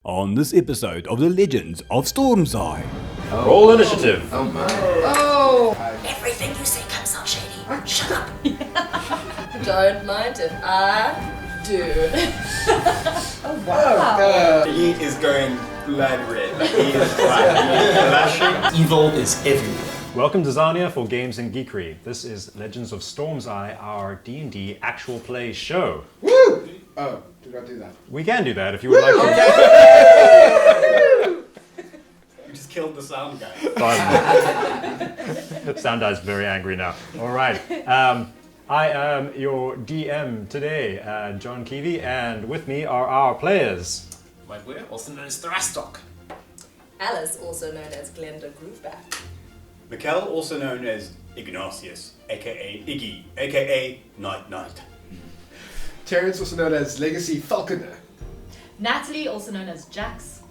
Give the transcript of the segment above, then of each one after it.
on this episode of The Legends of Storm's Eye. Roll initiative. Oh my. Oh! Everything you say comes out shady. Shut up. Don't mind if I do. Oh wow. He is going blood red. He is flashing. Evil is everywhere. Welcome to Zarnia for Games and Geekery. This is Legends of Storm's Eye, our D&D actual play show. Woo! Oh, did I do that? We can do that if you would like to. You just killed the sound guy. Sound guy's very angry now. All right. I am your DM today, John Keevy, and with me are our players. Mike Weir, also known as Thrastock. Alice, also known as Glenda Grooveback. Mikkel, also known as Ignatius, aka Iggy, aka Night Knight. Terrence, also known as Legacy Falconer. Natalie, also known as Jax.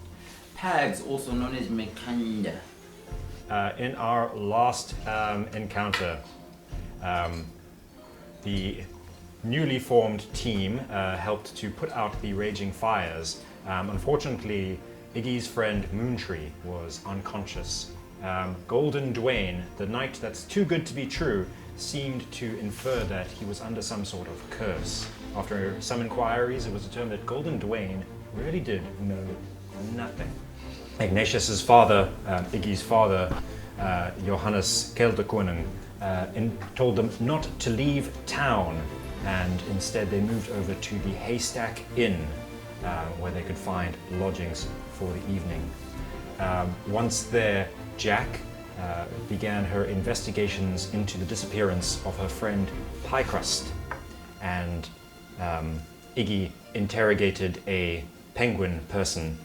Pags, also known as Mekanda. In our last encounter, the newly formed team helped to put out the raging fires. Unfortunately, Iggy's friend Moontree was unconscious. Golden Dwayne, the knight that's too good to be true, seemed to infer that he was under some sort of curse. After some inquiries, it was determined that Golden Dwayne really did know nothing. Ignatius's father, Iggy's father, Johannes Kelderkonen, told them not to leave town, and instead they moved over to the Haystack Inn, where they could find lodgings for the evening. Once there, Jack began her investigations into the disappearance of her friend Piecrust, and Iggy interrogated a penguin person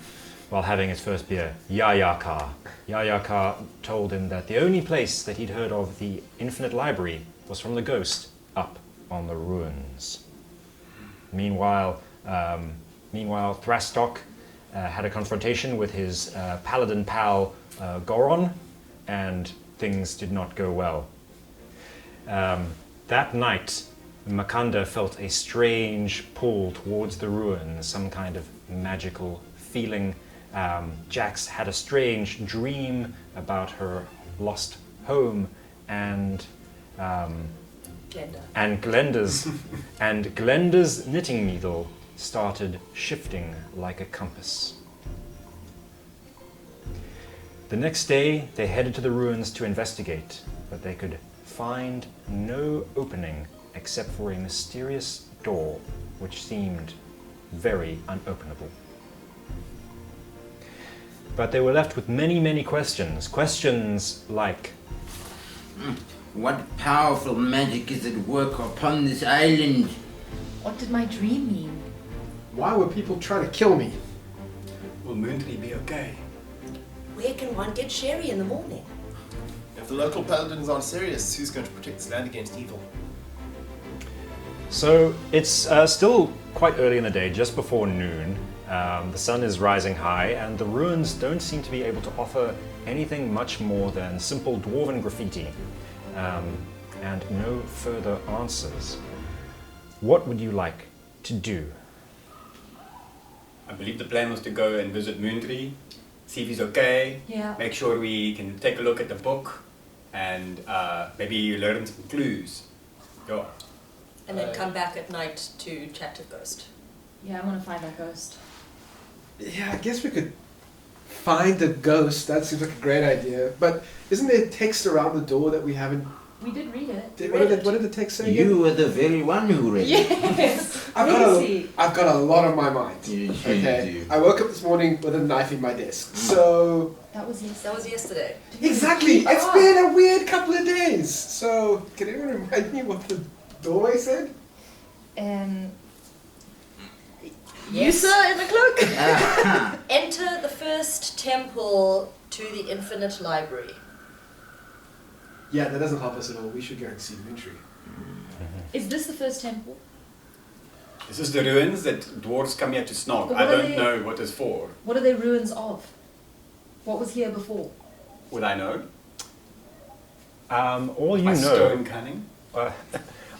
while having his first beer, Yayaka. Yayaka told him that the only place that he'd heard of the Infinite Library was from the ghost up on the ruins. Meanwhile, Thrastock had a confrontation with his paladin pal Goron, and things did not go well. That night, Makanda felt a strange pull towards the ruins, some kind of magical feeling. Jax had a strange dream about her lost home, and Glenda's knitting needle started shifting like a compass. The next day, they headed to the ruins to investigate, but they could find no opening except for a mysterious door which seemed very unopenable. But they were left with many, many questions. Questions like, What powerful magic is at work upon this island? What did my dream mean? Why were people trying to kill me? Will Moontree be okay? Where can one get sherry in the morning? If the local paladins aren't serious, who's going to protect this land against evil? So it's still quite early in the day, just before noon. The sun is rising high, and the ruins don't seem to be able to offer anything much more than simple dwarven graffiti, and no further answers. What would you like to do? I believe the plan was to go and visit Moontree, see if he's okay, Yeah. make sure we can take a look at the book, and maybe learn some clues. Yeah. And then come back at night to chat to Ghost. Yeah, I want to find that ghost. Yeah, I guess we could find the ghost. That seems like a great idea. But isn't there text around the door that we haven't... We did read it. What did the text say again? You were the very one who read it. Yes. I've got a lot on my mind. You Okay. I woke up this morning with a knife in my desk. So... That was yesterday. That was yesterday. Exactly! It's been a weird couple of days. So, can anyone remind me what the doorway said? You, sir, in the cloak? Enter the first temple to the Infinite Library. Yeah, that doesn't help us at all. We should go and see Moontree. Is this the first temple? This is the ruins that dwarves come here to snog. But I what are don't they- know what it's for. What are they ruins of? What was here before? Would I know? All you My know. stone cunning?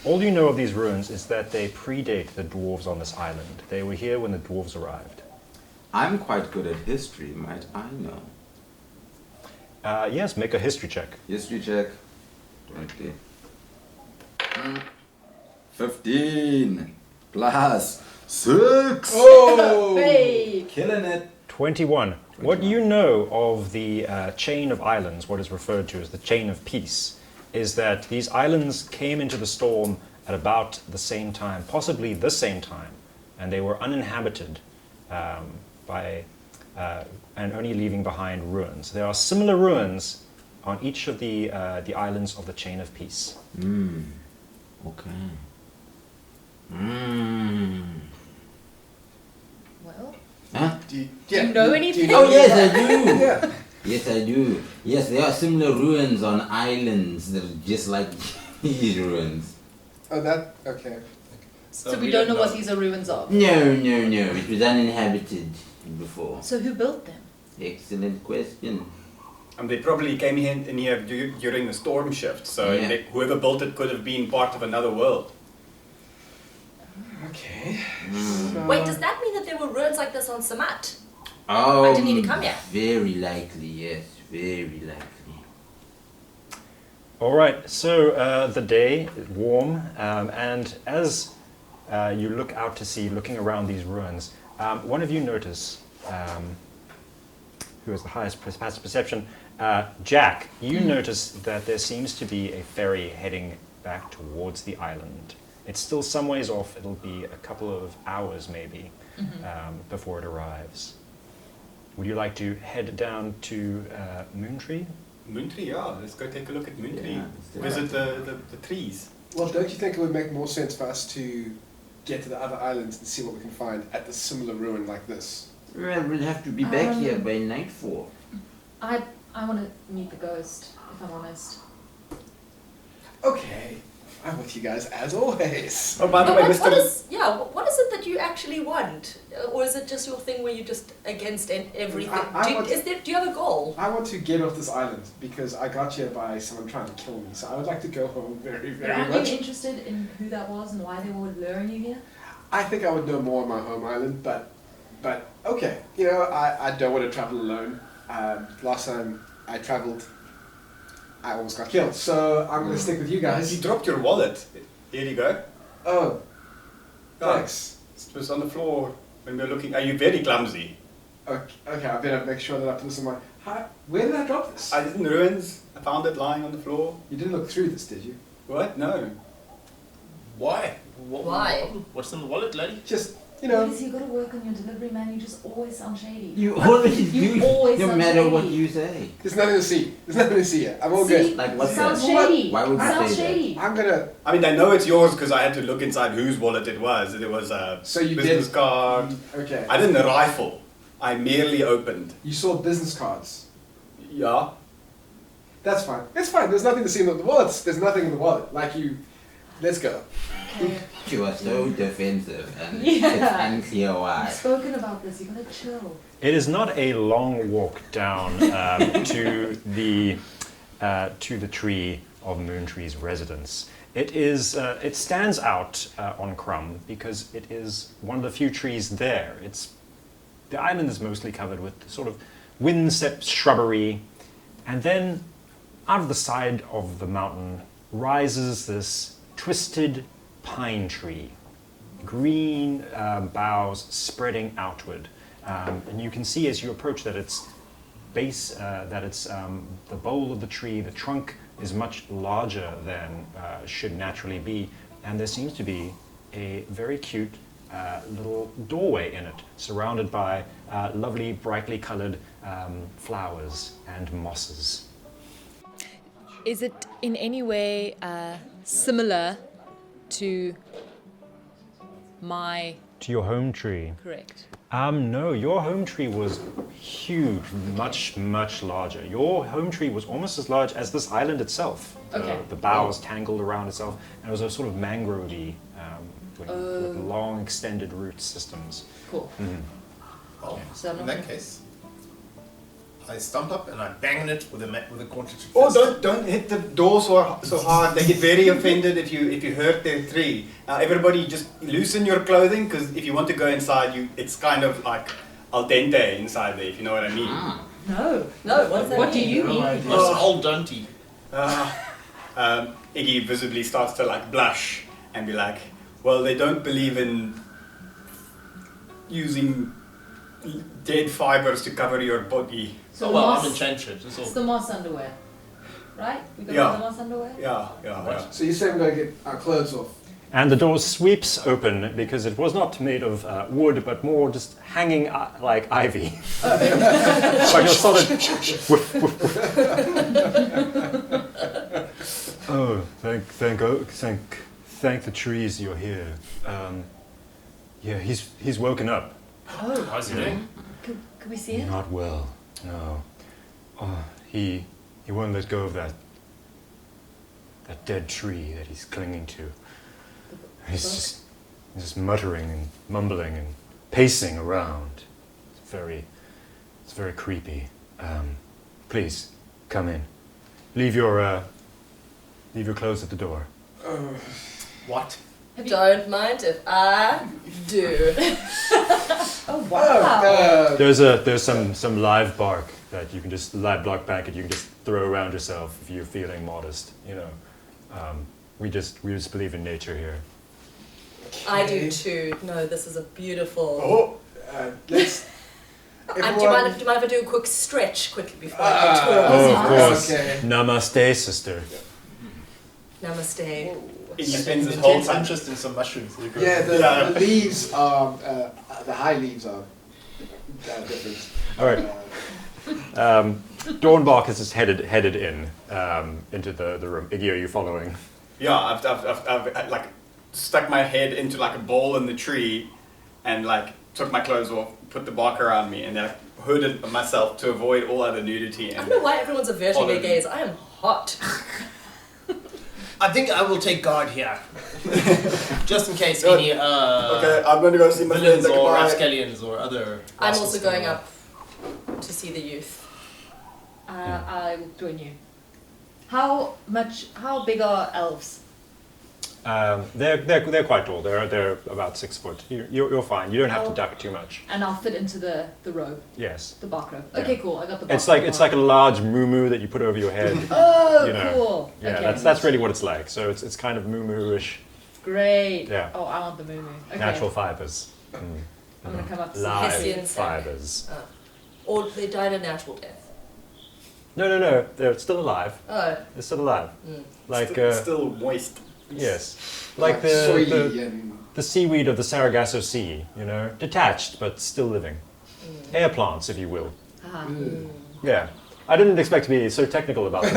All you know of these ruins is that they predate the dwarves on this island. They were here when the dwarves arrived. I'm quite good at history, might I know? Yes, make a history check. History check. 20. 15 plus 6. Oh! Hey! Killing it. 21. What you know of the chain of islands, what is referred to as the chain of peace, is that these islands came into the storm at about the same time, possibly the same time, and they were uninhabited and only leaving behind ruins. There are similar ruins on each of the islands of the chain of peace. Okay. Well, Huh? do you know anything? Oh yes, I do. Yeah. Yes, I do. Yes, there are similar ruins on islands that are just like these ruins. Oh, that. Okay. So we don't know what these are ruins of. No. It was uninhabited before. So who built them? Excellent question. And they probably came in here during the storm shift, so Yeah. whoever built it could have been part of another world. Okay. Wait, does that mean that there were ruins like this on Samat? Oh, I didn't need to come here. Very likely, yes. Very likely. All right, so the day is warm, and as you look out to sea, looking around these ruins, one of you notice, who has the highest perception, Jack, you notice that there seems to be a ferry heading back towards the island. It's still some ways off. It'll be a couple of hours maybe before it arrives. Would you like to head down to Moontree? Moontree, yeah, let's go take a look at Moontree. Yeah, let's do Visit the trees. Well, don't you think it would make more sense for us to get to the other islands and see what we can find at the similar ruin like this? Well, we'll have to be back here by nightfall. I want to meet the ghost, if I'm honest. Okay. I'm with you guys as always. Oh, by the But way, what Mr. is it that you actually want? Or is it just your thing where you're just against everything? Do you have a goal? I want to get off this island because I got here by someone trying to kill me. So I would like to go home very, But very aren't much. you interested in who that was and why they were luring you here? I think I would know more on my home island, but okay. You know, I don't want to travel alone. Last time I traveled, I almost got killed. So I'm going to stick with you guys. You dropped your wallet. Here you go. Oh, thanks. It was on the floor when we were looking. Are you very clumsy? Okay, I better make sure that I put this in my... Where did I drop this? I did in ruins. I found it lying on the floor. You didn't look through this, did you? What? No. Why? Why? What's in the wallet, laddie? Just, you know... Because you got to work on your delivery, man. You just always sound shady. You always You do, always no sound matter what shady. you say. There's nothing to see. There's nothing to see here. I'm all See? good. Like what's Sounds that? shady. Why would you Sounds say that? shady. I'm gonna... I mean, I know it's yours because I had to look inside whose wallet it was. It was a So you business did... card. Okay. I didn't rifle. I merely opened. You saw business cards. Yeah. That's fine. It's fine. There's nothing to see in the wallet. There's nothing in the wallet. Like you... Let's go. Okay. You are so defensive and Yeah. it's unclear why. We've spoken about this. You gotta chill. It is not a long walk down to the tree of Moontree's residence. It stands out on Crumb because it is one of the few trees there. The island is mostly covered with sort of wind-swept shrubbery, and then out of the side of the mountain rises this twisted pine tree, green boughs spreading outward, and you can see as you approach that its base, the bole of the tree, the trunk is much larger than should naturally be, and there seems to be a very cute little doorway in it, surrounded by lovely, brightly colored flowers and mosses. Is it in any way similar to my... To your home tree? Correct. No, your home tree was huge, much, much larger. Your home tree was almost as large as this island itself. Okay. The boughs tangled around itself, and it was a sort of mangrove-y, with long, extended root systems. Cool. Well, So I'm in not that case, I stomp up and I bang it with a cartridge. Oh, don't hit the door so hard. They get very offended if you hurt their tree. Everybody just loosen your clothing because if you want to go inside, it's kind of like al dente inside there, if you know what I mean. No. No, what does that What do mean? you mean? It's all dunty. Iggy visibly starts to like blush and be like, well, they don't believe in using dead fibers to cover your body. So Oh well, moss, I'm enchanted. It's all. it's the moss underwear, right? We got Yeah. the moss underwear. Yeah. So you say we're going to get our clothes off? And the door sweeps open because it was not made of wood, but more just hanging like ivy. Like a solid. Woof, woof, woof. Oh, thank the trees you're here. Yeah, he's woken up. Oh, How's he doing? could we see it? Not well. No. Oh, he won't let go of that dead tree that he's clinging to. He's just muttering and mumbling and pacing around. It's very creepy. Please come in. Leave your clothes at the door. What? Don't mind if I do. Oh wow! There's some live bark that you can just live bark blanket you can just throw around yourself if you're feeling modest. You know, we just believe in nature here. I do too. No, this is a beautiful. Let's. Do you mind if I do a quick stretch quickly before I twirl? Oh, of course. Okay. Namaste, sister. Namaste. Iggy spends his whole Intense time. interest in some mushrooms. Yeah, the leaves are the high leaves are different. All right. Dornbach is just headed in into the room. Iggy, are you following? Yeah, I've like stuck my head into like a bowl in the tree, and like took my clothes off, put the bark around me, and then I hooded myself to avoid all other nudity. I And don't know why everyone's averting their Followed. gaze. I am hot. I think I will take guard here, just in case any I'm going to go see villains or rapscallions or other. I'm rascals also come going around. up to see the youth. I will join you. How big are elves? They're quite tall. They're about 6 foot. You're fine. You don't have to duck too much. And I'll fit into the robe, Yes. the bark robe. Yeah. Okay, cool. I got the bark It's like robe. a large moo that you put over your head. Oh, you know. cool. Yeah, okay. that's really what it's like. So it's kind of moo-ish, Great. Yeah. Oh, I want the moo. Okay. natural fibers. I'm gonna come up to Live Hessian sack. fibers. Or they died a natural death. No. They're still alive. Oh. They're still alive. Like still moist. yes, like the seaweed of the Sargasso Sea. You know, detached but still living. Air plants, if you will. Ah. Yeah. I didn't expect to be so technical about this,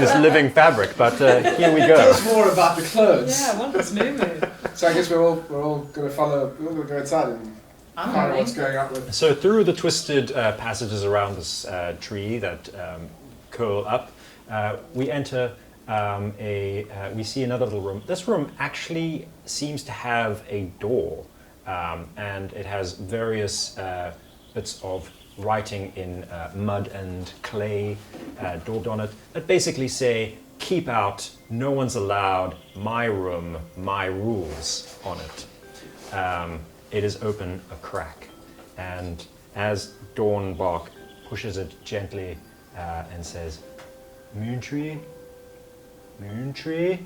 this living fabric, but here we Tell go. us more about the clothes. Yeah, I want this moo. So I guess we're all going to follow. We're all going to go inside and I'm find out going. what's going on with. So through the twisted passages around this tree that curl up, we enter we see another little room. This room actually seems to have a door, and it has various bits of writing in mud and clay daubed on it that basically say, "Keep out, no one's allowed, my room, my rules" on it. It is open a crack, and as Dornbach pushes it gently and says, Moontree? Moontree?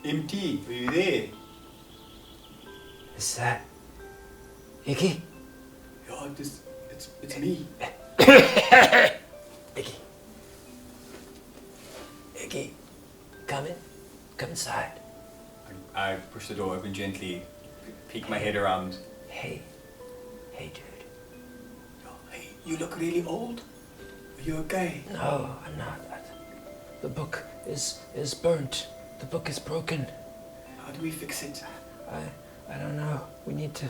MT, are you there? Is that Iggy? Yeah, it's me. Iggy. Iggy, come in. Come inside. I push the door open gently, peek my head around. Hey. Hey, dude. Hey, you look really old. Are you okay? No, I'm not. The book is burnt. The book is broken. How do we fix it? I don't know. We need to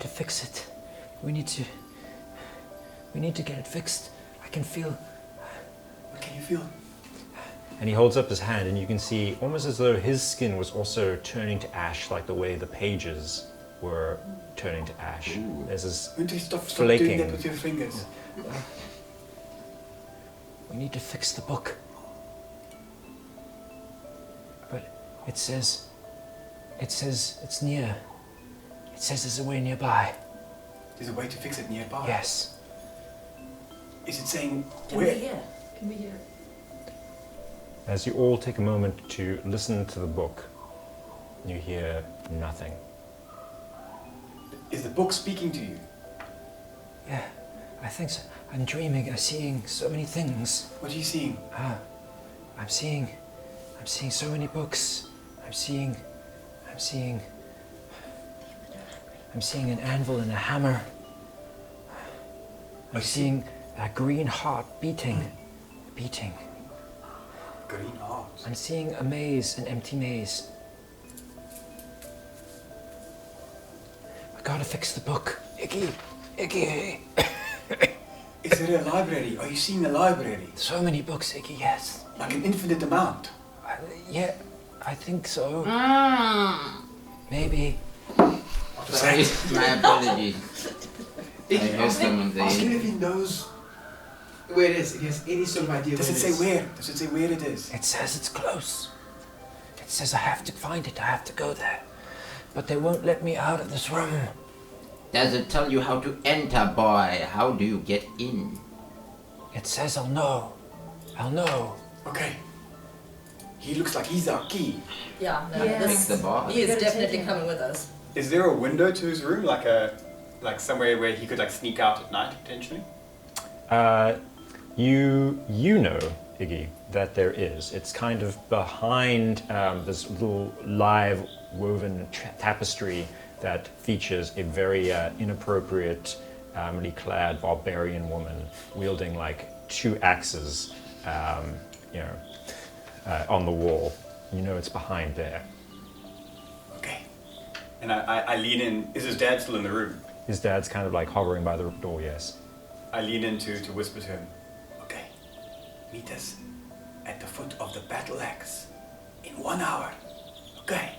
fix it. We need to get it fixed. I can feel. What can you feel? And he holds up his hand, and you can see almost as though his skin was also turning to ash, like the way the pages were turning to ash. There's this Moontree, stop flaking. doing that with your fingers. We need to fix the book. But it says it's near. It says there's a way nearby. There's a way to fix it nearby. Yes. Is it saying Can where? we hear? Can we hear it? As you all take a moment to listen to the book, you hear nothing. Is the book speaking to you? Yeah, I think so. I'm dreaming. I'm seeing so many things. What are you seeing? I'm seeing so many books. I'm seeing an anvil and a hammer. I'm seeing a green heart beating. Green hearts. I'm seeing a maze, an empty maze. I gotta fix the book. Iggy. Is there a library? Are you seeing a library? So many books, Iggy, yes. Like an infinite amount? Yeah, I think so. Maybe. Sorry, my apologies. I heard someone Ask him say. if he knows where it is. If he has any sort of idea Does where it it say is. where? Does it say where it is? It says it's close. It says I have to find it, I have to go there. But they won't let me out of this room. Does it tell you how to enter, boy? How do you get in? It says I'll know. Okay. He looks like he's our key. Yeah, no, Yes. Fix the bar. he is Gotta definitely take him. coming with us. Is there a window to his room? Like somewhere where he could like sneak out at night potentially? You know, Iggy, that there is. It's kind of behind this little live woven tapestry that features a very inappropriately clad barbarian woman wielding like 2 axes, on the wall. You know it's behind there. Okay. And I lean in. Is his dad still in the room? His dad's kind of like hovering by the door, yes. I lean in to whisper to him. Okay. Meet us at the foot of the battle axe in 1 hour. Okay.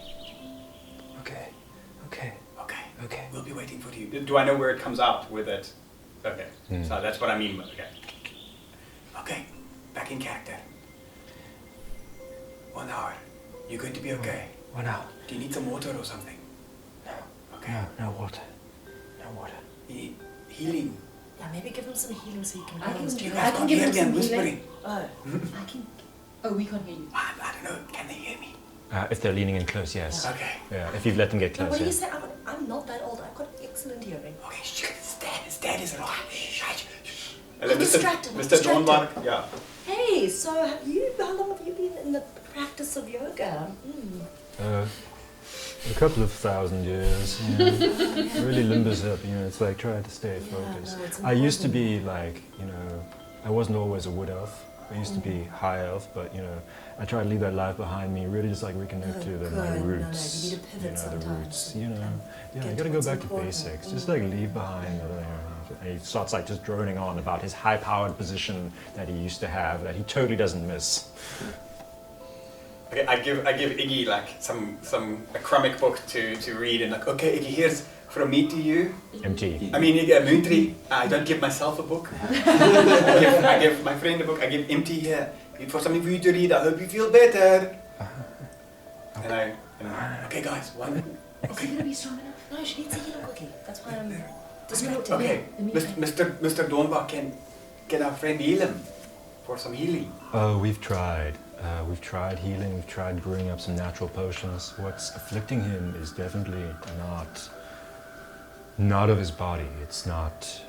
Okay. We'll be waiting for you. Do I know where it comes out with it? Okay. So that's what I mean. Okay. Back in character. 1 hour. You're going to be okay. 1 hour. Do you need some water or something? No. Okay. No water. No water. You need healing. Yeah, maybe give him some healing so he can I balance can- You too. guys can't give hear him me. I'm some whispering. Oh. I can. Oh, we can't hear you. I don't know. Can they hear me? If they're leaning in close, yes. Okay. Yeah, if you've let them get No, close, what do yeah. you say? I'm not that old. I've got excellent hearing. Okay, his dad is alive. Shh. I'm distracted, I'm Mr. distracted. Dornbach, yeah. Hey, so how long have you been in the practice of yoga? A couple of thousand years, you know. Really limbers up, you know, it's like trying to stay focused. no, it's I used to important. be like, you know, I wasn't always a wood elf. I used to be high elf, but you know, I try to leave that life behind me, really just like reconnect to my good. No, roots. you need to pivot the sometimes roots, you know. and Yeah, get you to gotta go what's back to important. basics. Just like leave behind and he starts like just droning on about his high powered position that he used to have that he totally doesn't miss. Okay, I give Iggy like a comic book to read and like, okay, Iggy, here's from me to you. MT. I mean, Moontree. I don't give myself a book. I give my friend a book. I give empty here. For something for you to read. I hope you feel better. And okay, guys, one. Is he gonna be strong enough? No, she needs a healing cookie. That's why I'm distracted. Okay, Let me try. Mr. Dornbach can our friend heal him for some healing. Oh, we've tried. We've tried healing, we've tried brewing up some natural potions. What's afflicting him is definitely not of his body. It's not.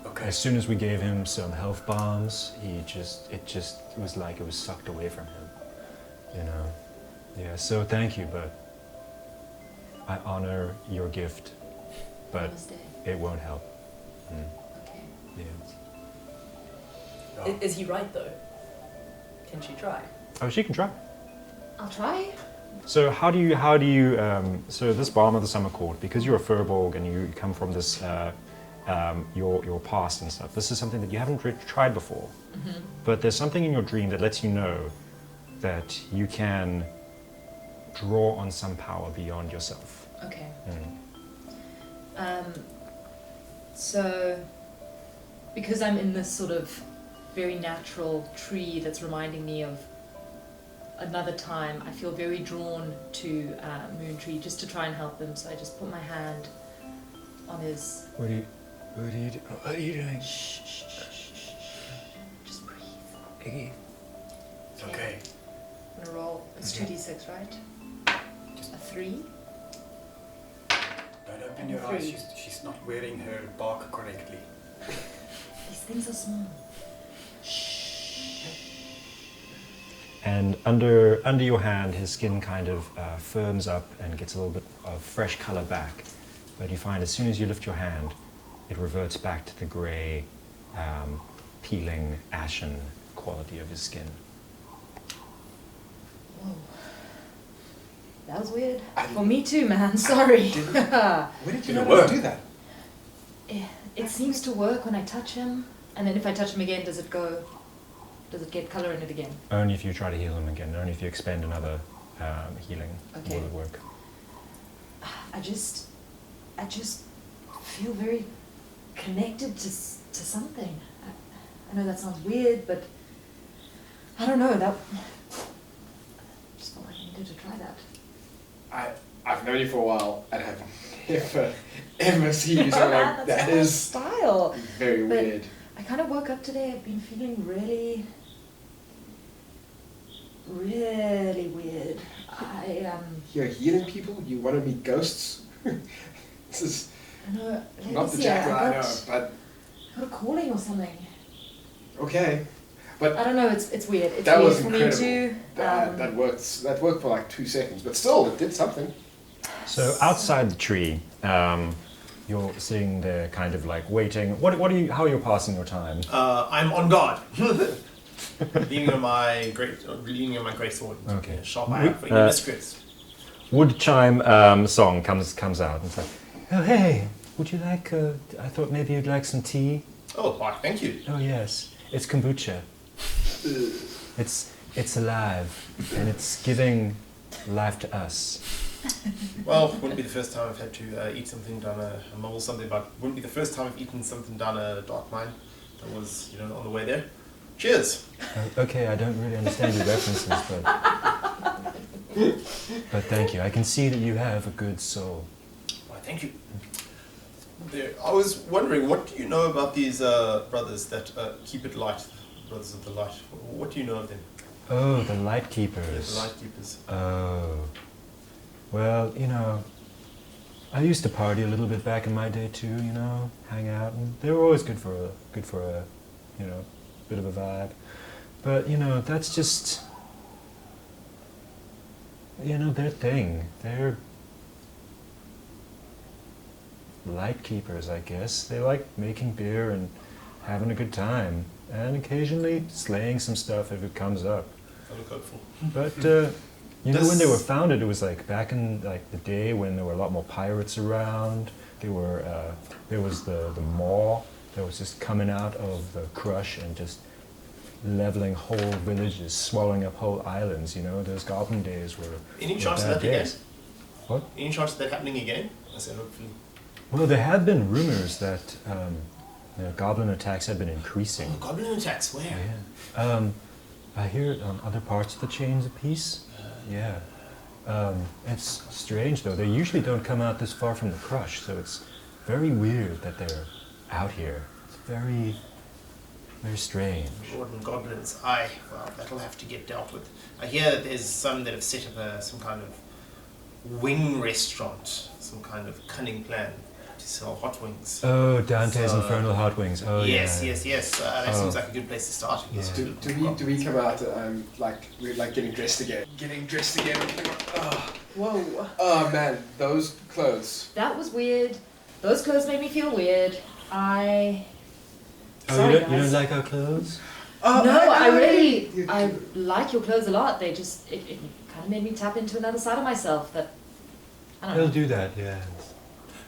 Okay. As soon as we gave him some health bombs, it was like it was sucked away from him. You know? Yeah, so thank you, but I honor your gift, but Namaste. it won't help. Okay. Yeah. Is he right though? Can she try? Oh, she can try. I'll try. So how do you so this Balm of the Summer Court, because you're a Furbolg and you come from this your past and stuff, this is something that you haven't tried before. Mm-hmm. But there's something in your dream that lets you know that you can draw on some power beyond yourself. Okay. Mm. So, because I'm in this sort of very natural tree that's reminding me of another time, I feel very drawn to Moontree just to try and help him. So I just put my hand on his. What are you doing? Shh, shh, shh, shh, shh. Just breathe. Iggy. It's okay. I'm gonna roll. It's 2d6, right? Just a 3. Don't open your eyes. She's not wearing her bark correctly. These things are small. And under your hand, his skin kind of firms up and gets a little bit of fresh color back. But you find as soon as you lift your hand, it reverts back to the gray, peeling, ashen quality of his skin. Whoa. That was weird. For me too, man. Sorry. Where did you know work? to do that? It seems to work when I touch him, and then if I touch him again, does it get color in it again? Only if you try to heal him again. Only if you expend another healing Okay. will it work. I just feel very connected to something. I know that sounds weird, but I don't know. That just felt like I needed to try that. I've known you for a while and have never seen you so like that. That's not my Is style. very But weird. I kind of woke up today. I've been feeling really weird. You're healing people? You want to meet ghosts? This is I know. not the Jack that I know, but I got a calling or something. okay. But I don't know. It's weird. It's that weird was for incredible. me too. That worked for like 2 seconds, but still, it did something. So outside the tree, you're sitting there, kind of like waiting. What are you? How are you passing your time? I'm on guard. leaning on my great sword. Okay. Sharp eye out for any miscreants. Wood chime song comes out and it's like, oh hey, would you like? I thought maybe you'd like some tea. Oh, why, thank you. Oh yes, it's kombucha. It's alive and it's giving life to us. Well, wouldn't be the first time I've had to eat something down a mumble something, but wouldn't be the first time I've eaten something down a dark mine. That was, on the way there. Cheers. Okay, I don't really understand your references, but thank you. I can see that you have a good soul. Why, thank you. I was wondering, what do you know about these brothers that keep it light, brothers of the light? What do you know of them? Oh, the light Yeah, keepers. the light keepers. Oh. Well, I used to party a little bit back in my day too, hang out, and they were always good for a bit of a vibe. But, that's just, their thing. They're light keepers, I guess. They like making beer and having a good time, and occasionally slaying some stuff if it comes up. I look hopeful. But, when they were founded, it was like back in like the day when there were a lot more pirates around. There was the maw that was just coming out of the crush and just leveling whole villages, swallowing up whole islands. Those goblin days were. Any were chance of bad that again? days. What? Any chance of that happening again? I said hopefully. Well, there have been rumors that goblin attacks have been increasing. Oh, goblin attacks, where? Yeah. I hear it on other parts of the chains of peace. Yeah. It's strange though. They usually don't come out this far from the crush, so it's very weird that they're out here. It's very, very strange. Warden goblins. Well, that'll have to get dealt with. I hear that there's some that have set up some kind of wing restaurant, some kind of cunning plan to sell hot wings. Oh, Dante's Infernal Hot Wings. Oh, yes, yeah. yes. That seems like a good place to start. Yeah. Do we come out we're like getting dressed again? Oh. Whoa. Oh man, those clothes. That was weird. Those clothes made me feel weird. Oh, Sorry, you guys. don't like our clothes? Oh, No, I You- like your clothes a lot. It kind of made me tap into another side of myself that, I don't They'll know. do that, yes.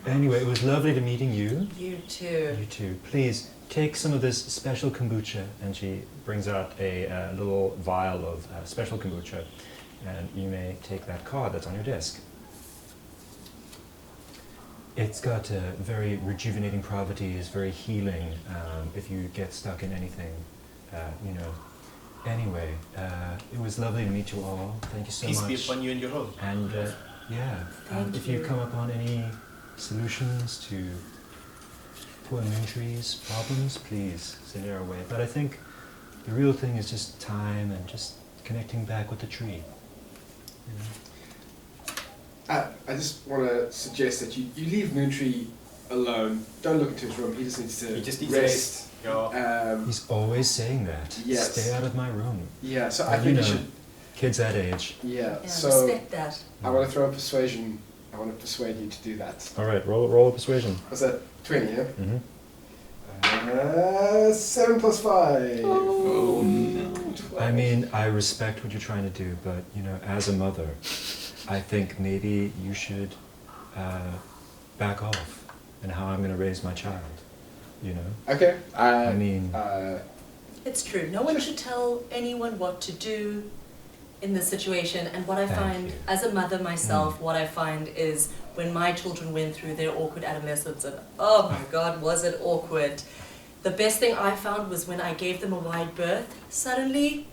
Anyway, it was lovely to meeting you. You too. You too. Please take some of this special kombucha, and she brings out a little vial of special kombucha, and you may take that card that's on your desk. It's got very rejuvenating properties, very healing if you get stuck in anything, Anyway, it was lovely to meet you all. Thank you so Peace much. be upon you and your home. And if you come upon any solutions to poor Moontree's problems, please send it our way. But I think the real thing is just time and just connecting back with the tree. You know? I just want to suggest that you leave Moontree alone. Don't look into his room. He just needs to He just needs rest. He's always saying that. Yes. Stay out of my room. Yeah, so I Well, think you you know, should. kids that age. Yeah, Yeah, so respect that. I want to throw a persuasion. I want to persuade you to do that. All right, roll a persuasion. Was that 20, yeah? Mm-hmm. 7 plus 5. Oh no. 12. I mean, I respect what you're trying to do, but you know, as a mother, I think maybe you should back off in how I'm going to raise my child. You know? Okay. I mean, It's true. No one should tell anyone what to do in this situation. And what I Thank find, you. as a mother myself, what I find is when my children went through their awkward adolescence, and oh my God, was it awkward. The best thing I found was when I gave them a wide berth, suddenly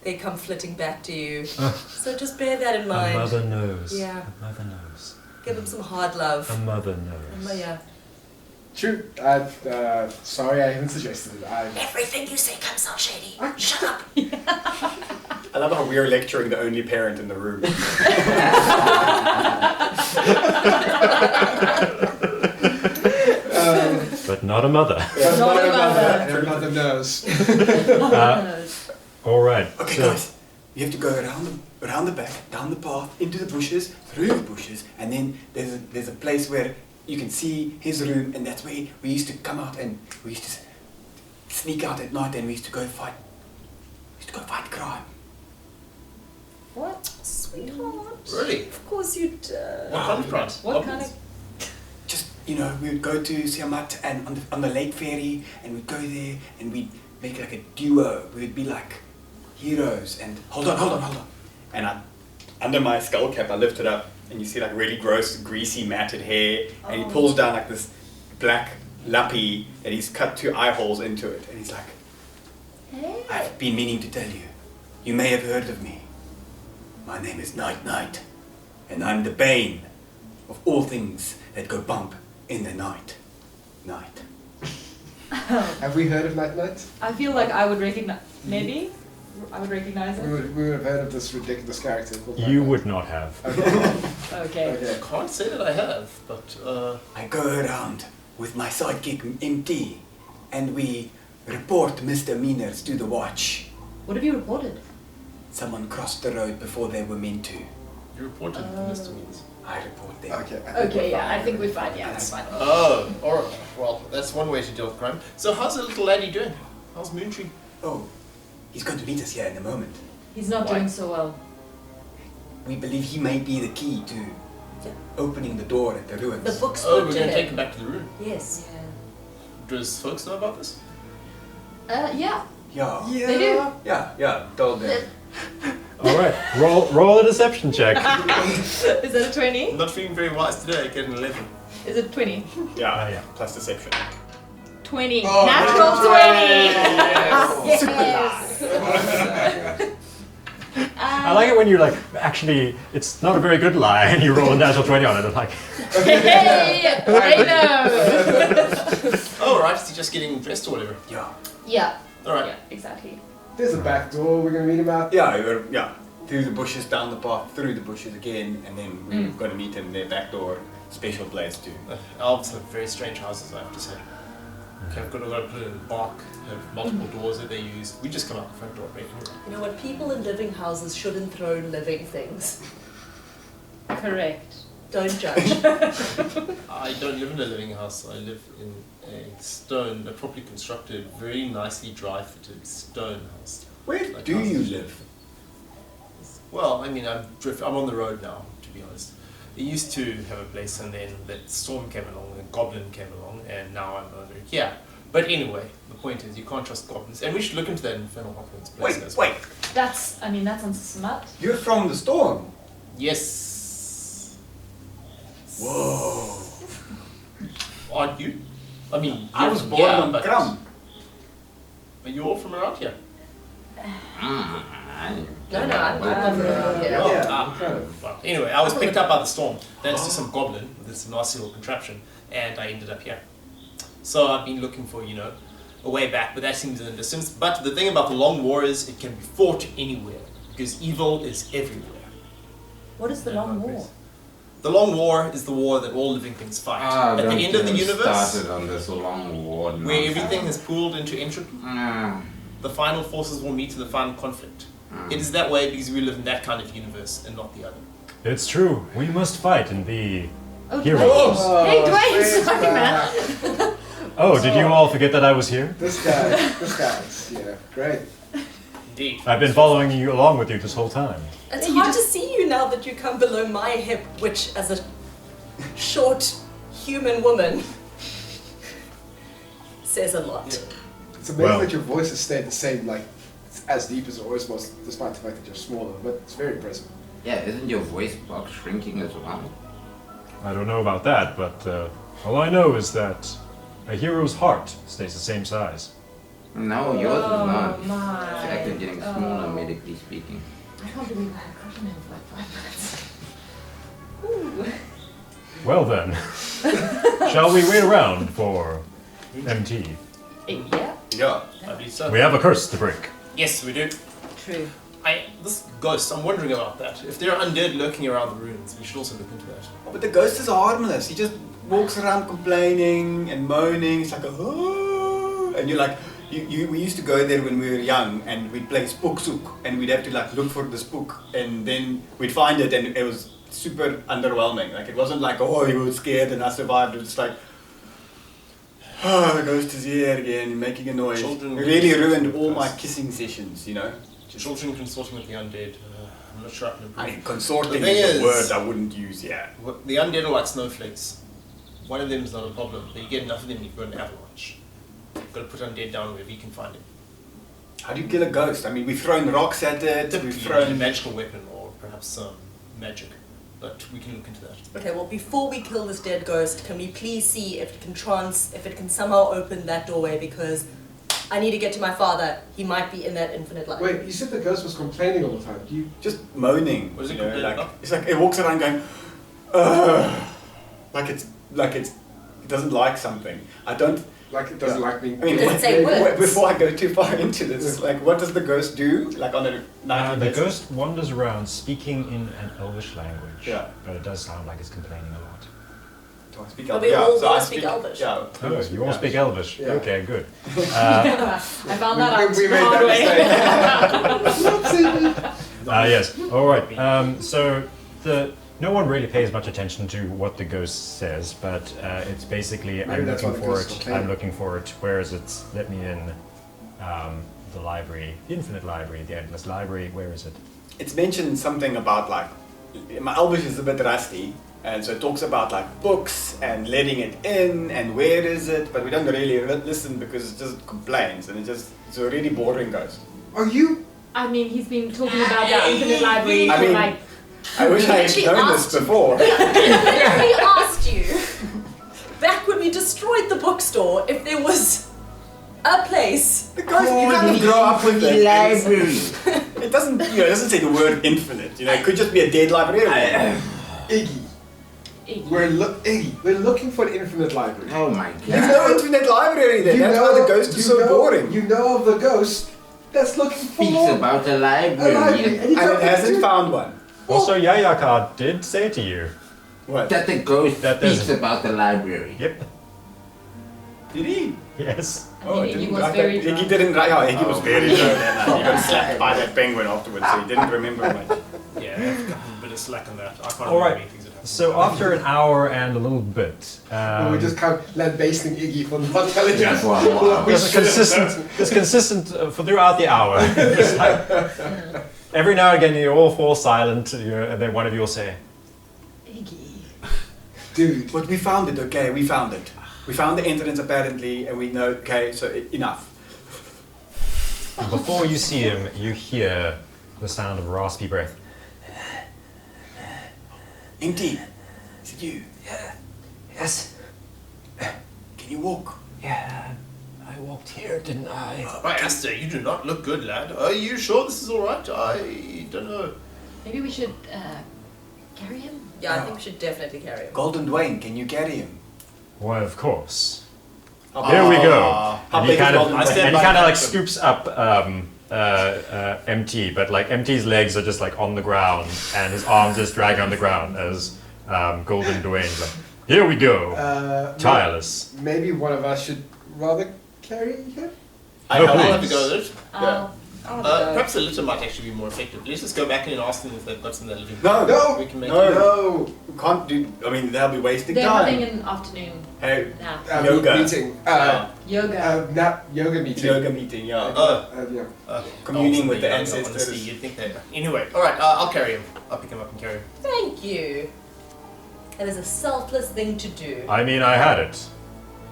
they come flitting back to you. So just bear that in a mind. mother knows. Yeah. A mother knows. Give them some hard love. A mother knows. Yeah. True. Sorry, I haven't suggested it. Everything you say comes out shady. Shut up. I love how we're lecturing the only parent in the room. But not a mother. Not Not a a mother. mother. And her mother knows. All right. Okay, so, guys, you have to go around the back, down the path, into the bushes, through the bushes, and then there's a place where you can see his room, and that's where we used to come out and we used to sneak out at night, and we used to go fight. We used to go fight crime. What? Sweetheart. Really? Of course you'd. What kind of crime? What kind of. Just, you know, we would go to Siamat and on the lake ferry, and we'd go there and we'd make like a duo. We'd be like heroes. And hold on. And under my skull cap, I lift it up, and you see like really gross, greasy, matted hair. And he pulls down like this black lappy, and he's cut 2 eye holes into it. And he's like, Hey. I've been meaning to tell you. You may have heard of me. My name is Night, and I'm the bane of all things that go bump in the night. Have we heard of Night Night? I feel like I would recognize. Maybe I would recognize We it. would have heard of this ridiculous character called Night you Night. would not have. Okay. Okay. I can't say that I have, but I go around with my sidekick MT, and we report misdemeanors to the watch. What have you reported? Someone crossed the road before they were meant to. you reported misdemeanors. I report them. Okay. Okay, yeah, I think we're fine. Yeah, that's fine. Oh, alright. Well, that's one way to deal with crime. So how's the little laddie doing? How's Moontree? Oh, he's going to meet us here in a moment. He's not Why? doing so well. We believe he may be the key to opening the door at the ruins. The book Oh, spoke we're to going to take him. him back to the room. Yes. Does folks know about this? Yeah, Yeah. they do. Yeah, told them. All right. Roll a deception check. Is that a 20? I'm not feeling very wise today. I get an 11. Is it 20? Yeah, yeah. plus deception. 20. Oh, Natural 20! Yes! I like it when you're like, actually, it's not a very good lie, and you roll a natural 20 on it. It's like, Hey! I know! Oh, right. Is he just getting dressed or whatever? Yeah. Yeah. Alright. Yeah, exactly. There's a back door. We're gonna meet him out. Yeah. Through the bushes, down the path, through the bushes again, and then we're going to meet him their back door. Special place too. Elves have very strange houses, I have to say. Have got to put it in bark, have multiple doors that they use. We just come out the front door, right? You know what? People in living houses shouldn't throw living things. Correct. Don't judge. I don't live in a living house. I live in a properly constructed, very nicely dry-fitted stone house. Where Like do you houses. live? Well, I mean, I'm on the road now, to be honest. I used to have a place, and then that storm came along, and goblin came along, and now I'm over here. But anyway, the point is, you can't trust goblins, and we should look into that Infernal Hopkins place as well. Wait. That sounds smart. You're from the storm. Yes. Whoa. Aren't you? I mean, I was born yeah, on but Kram. Are you all from around here? No, I'm Well, anyway, I was picked up by the storm, thanks to some goblin with this nasty little contraption, and I ended up here. So I've been looking for, a way back, but that seems in the distance. But the thing about the Long War is it can be fought anywhere, because evil is everywhere. What is the Long War? The Long War is the war that all living things fight. At the end of the universe, started on this long war where everything is pooled into entropy, Ah. the final forces will meet in the final conflict. It is that way because we live in that kind of universe and not the other. It's true. We must fight and be Oh, heroes. Dwayne. Hey, Dwayne, sorry, man. Oh, did you all forget that I was here? This guy's, great. Indeed. I've been following you along with you this whole time. It's hard to see you now that you come below my hip, which, as a short human woman, says a lot. It's amazing Well. that your voice has stayed the same, like it's as deep as it always was, despite the fact that you're smaller. But it's very impressive. Yeah, isn't your voice box shrinking as well? I don't know about that, but all I know is that a hero's heart stays the same size. No, yours is not. It's My. actually getting smaller, medically speaking. I can't believe I had a crush on him for like 5 minutes. Ooh. Well then, shall we wait around for MT? Yeah. Yeah, I believe so. We have a curse to break. Yes, we do. True. This ghost, I'm wondering about that. If there are undead lurking around the ruins, we should also look into that. Oh, but the ghost is harmless. He just walks around complaining and moaning. It's like a oh, and you're like, we used to go there when we were young, and we'd play spookzoek, and we'd have to like look for the spook, and then we'd find it, and it was super underwhelming. Like it wasn't like oh you were scared and I survived. It was like oh the ghost is here again making a noise. Children It really will ruined listen all to my us. kissing sessions. Children consorting with the undead. I'm not sure I can I improve. mean, consorting The thing is a is- word I wouldn't use here. The undead are like snowflakes. One of them is not a problem, but you get enough of them, you've got an avalanche. You've got to put undead down wherever you can find it. How do you kill a ghost? I mean, we've thrown rocks at it. Typically, We've you need a thrown. magical weapon or perhaps some magic, but we can look into that. Okay, well, before we kill this dead ghost, can we please see if it can somehow open that doorway, because I need to get to my father. He might be in that infinite light. Wait, you said the ghost was complaining all the time. Do you? Just moaning. What is it you know, complaining like about? it's like it walks around going, Ugh, like it doesn't like something. I don't. Like it doesn't like being. I mean, Does it say words? before I go too far into this, like, what does the ghost do? Like on a nightly The basis? ghost wanders around speaking in an elvish language. Yeah. But it does sound like it's complaining a lot. Do I speak But Elvish? we all so I speak Elvish. Yeah. Oh, you all speak elvish. Yeah. Okay, good. I found that out we the made hard way. that mistake. Yes. All right. So no one really pays much attention to what the ghost says, but it's basically Maybe I'm that's looking why the for ghost it. is complaining. I'm looking for it. Where is it? Let me in. The library, the infinite library, the endless library. Where is it? It's mentioned something about like my Elvish is a bit rusty, and so it talks about like books and letting it in and where is it, but we don't really listen because it just complains and it's a really boring ghost. Are you? I mean, he's been talking about that infinite library I for mean- like. I wish I Actually had known this asked- before. We asked you back when we destroyed the bookstore if there was a place. The ghost, you kind of grow up with it. library. It doesn't, it doesn't say the word infinite. It could just be a dead librarian. Iggy. We're looking for an infinite library. Oh my There's no god. infinite library there. That's why the ghost is so boring. You know of the ghost that's looking for Speaks about a library. library. And it hasn't found one. Also, Yayaka did say to you. What? That the ghost That speaks doesn't- about the library. Yep. Did he? Yes. I mean, didn't he was write very that. Iggy drunk. didn't write. Oh, Iggy was Oh. very drunk. And he got slapped by that penguin afterwards, so he didn't remember much. Yeah, a bit of slack on that. I can't All remember right. any things that happened. So after an hour and a little bit, Well, we just can't let basting Iggy for not telling That's us. what I want. It's consistent for throughout the hour. It's like, every now and again, you all fall silent, and then one of you will say, Dude. But we found it, okay? We found it. We found the entrance apparently, and we know, okay, so enough. before you see him, you hear the sound of raspy breath. Empty. Is it you? Yes. Can you walk? Yeah. I I walked here, didn't I? Master, you do not look good, lad. Are you sure this is alright? I don't know. Maybe we should carry him? Yeah, I think we should definitely carry him. Golden Dwayne, can you carry him? Why, of course. How Here we go. How And he big is kind of, Golden and Dwayne? he kind of like scoops up MT, but like MT's legs are just like on the ground, and his arms just drag on the ground as Golden Dwayne's like, here we go. Tireless. Maybe one of us should rather carry him? Oh, I'll have to please. go with it. I'll have to go. Perhaps a litter might actually be more effective. Let's just go back in and ask them if they've got some that living. No, We can make no, it. no. We can't do. I mean, they'll be wasting They're time. having an afternoon Hey, nap. Yoga. Meeting. Yoga. Nap yoga meeting. yoga meeting, yeah. Yeah. Communing with the Honestly, ancestors. you'd think that. Anyway, alright, I'll carry him. I'll pick him up and carry him. Thank you. That is a selfless thing to do. I mean, I had it.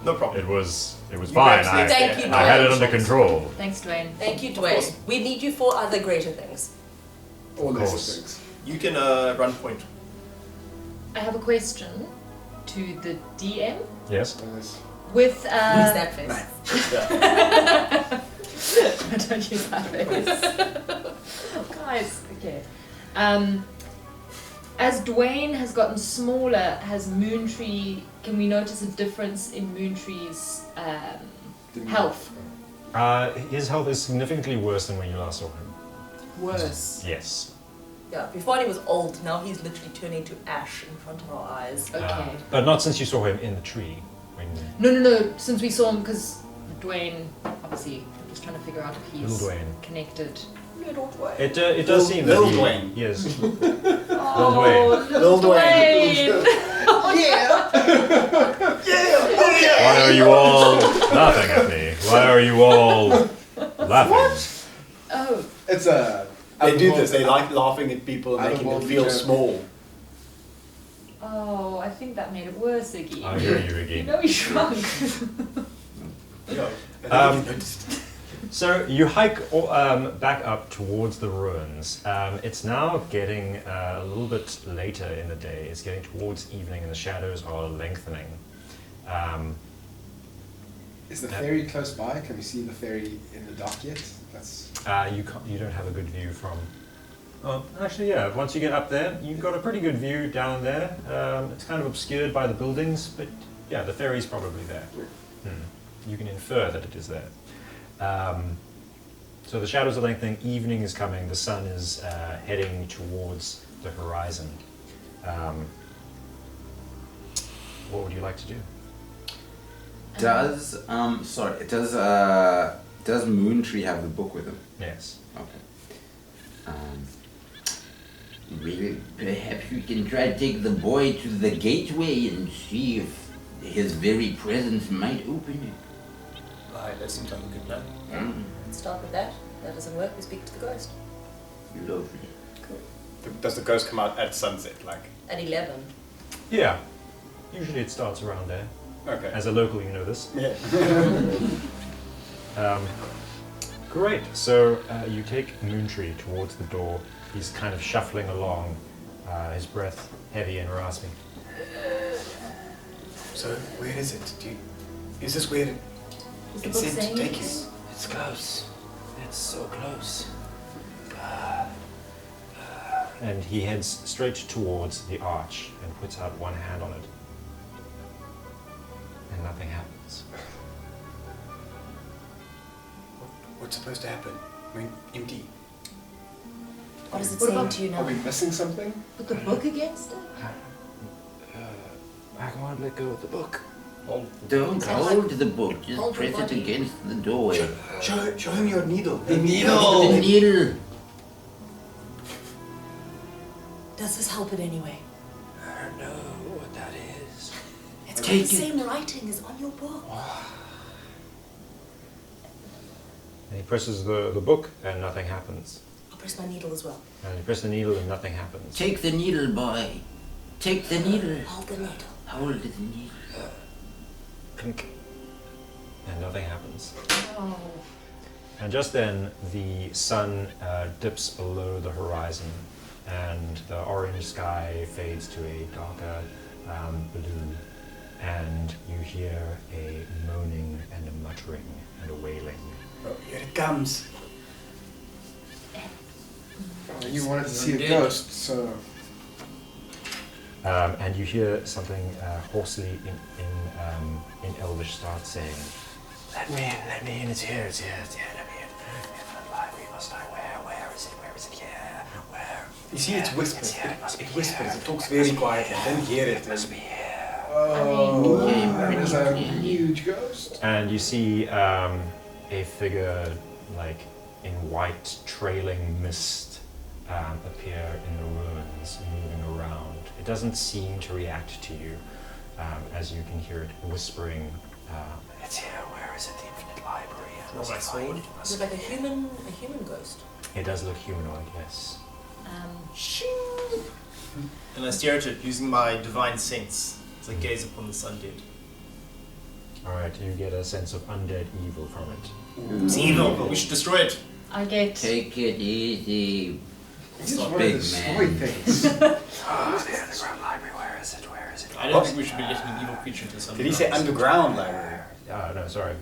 No problem. It was You fine. guys I, Thank you, I had it Dwayne. under control. Thanks, Dwayne. Thank you, Of course. Dwayne. We need you for other greater things. All Of those course. things. You can run point. I have a question to the DM Yes. Nice. with Use that face. Don't use that face. Guys, okay. As Dwayne has gotten smaller, has Moontree? Can we notice a difference in Moontree's health? His health is significantly worse than when you last saw him. Worse. Yes. Yeah, before he was old, now he's literally turning to ash in front of our eyes. Okay. But not since you saw him in the tree. When No. Since we saw him, because Dwayne, obviously, I'm just trying to figure out if he's Little Dwayne. connected. Little Dwayne. It does seem that Lil he, Dwayne. Yes. Oh, Lil Dwayne. Yeah! Why are you all laughing at me? Why are you all laughing? Oh, It's a. They do this. They like laughing at people and Out of making them world feel joke. small. I think that made it worse, Iggy. I hear you You again. know he shrunk. Yeah. Um, So you hike back up towards the ruins. It's now getting a little bit later in the day. It's getting towards evening and the shadows are lengthening. Is the ferry close by? Can we see the ferry in the dark yet? That's. You don't have a good view from... actually, yeah, once you get up there, you've got a pretty good view down there. It's kind of obscured by the buildings, but yeah, the ferry's probably there. You can infer that it is there. So the shadows are lengthening, evening is coming, the sun is heading towards the horizon. What would you like to do? Does Moontree have the book with him? Yes. Okay. Well, perhaps we can try to take the boy to the gateway and see if his very presence might open it. Right, that seems like a good plan. Let's start with that. If that doesn't work, we speak to the ghost. Lovely. Does the ghost come out at sunset? Like, At 11. Yeah. Usually it starts around there. okay. As a local, you know this. Yeah. Great. So you take Moontree towards the door. He's kind of shuffling along, his breath heavy and raspy. So where is it? Is this where Is the it's book said to saying take you? this? It's close. It's so close. And he heads straight towards the arch and puts out one hand on it. And nothing happens. What's supposed to happen? I mean, empty. What does it What say about- to you Are now? we missing something? Put the book against it? I can't let go of the book. Don't Sounds hold the book, just hold your press it body. against the doorway. Show him your needle. The needle! Does this help in any way? I don't know what that is. It's got Take the it. same writing as on your book. And he presses the book and nothing happens. I'll press my needle as well. And you press the needle and nothing happens. Take the needle, boy. Take the needle. Hold the needle. Hold the needle. Clink. And nothing happens. Oh. And just then, the sun dips below the horizon, and the orange sky fades to a darker blue, and you hear a moaning and a muttering comes. You wanted to see a ghost, so... And you hear something hoarsely in Elvish start saying, let me in, it's here, let me in. If I'm alive, we must die. Where is it, here, where? You see, it's whispers. It whispers, it talks very quietly. I don't hear it. It must be here. Oh, that is a huge ghost. And you see a figure like in white trailing mist appear in the ruins, moving around. It doesn't seem to react to you as you can hear it whispering, it's here, where is it, the infinite library? Not my sword. Is it like a human ghost? It does look humanoid, yes. And I stare at it using my divine sense as I gaze upon this undead. Alright, you get a sense of undead evil from it. It's evil. We should destroy it. I get. Take it easy. I just not wanted to big, destroy man. things. Oh, the underground library, where is it? I don't think we should be letting an evil creature into some. Did he say underground library? No, sorry.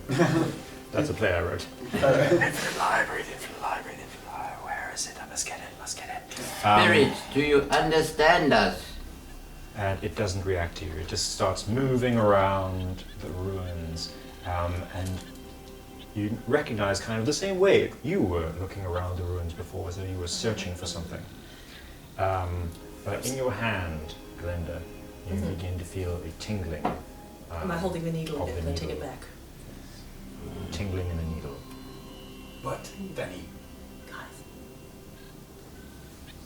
That's a play I wrote. The infinite library, where is it? I must get it. Spirit, do you understand us? And it doesn't react to you. It just starts moving around the ruins, and you recognize kind of the same way you were looking around the ruins before, as though you were searching for something. But in your hand, Glenda, you begin to feel a tingling. Am I holding the needle of again? the Can I take it needle. back? Tingling in the needle. What, Danny? Guys,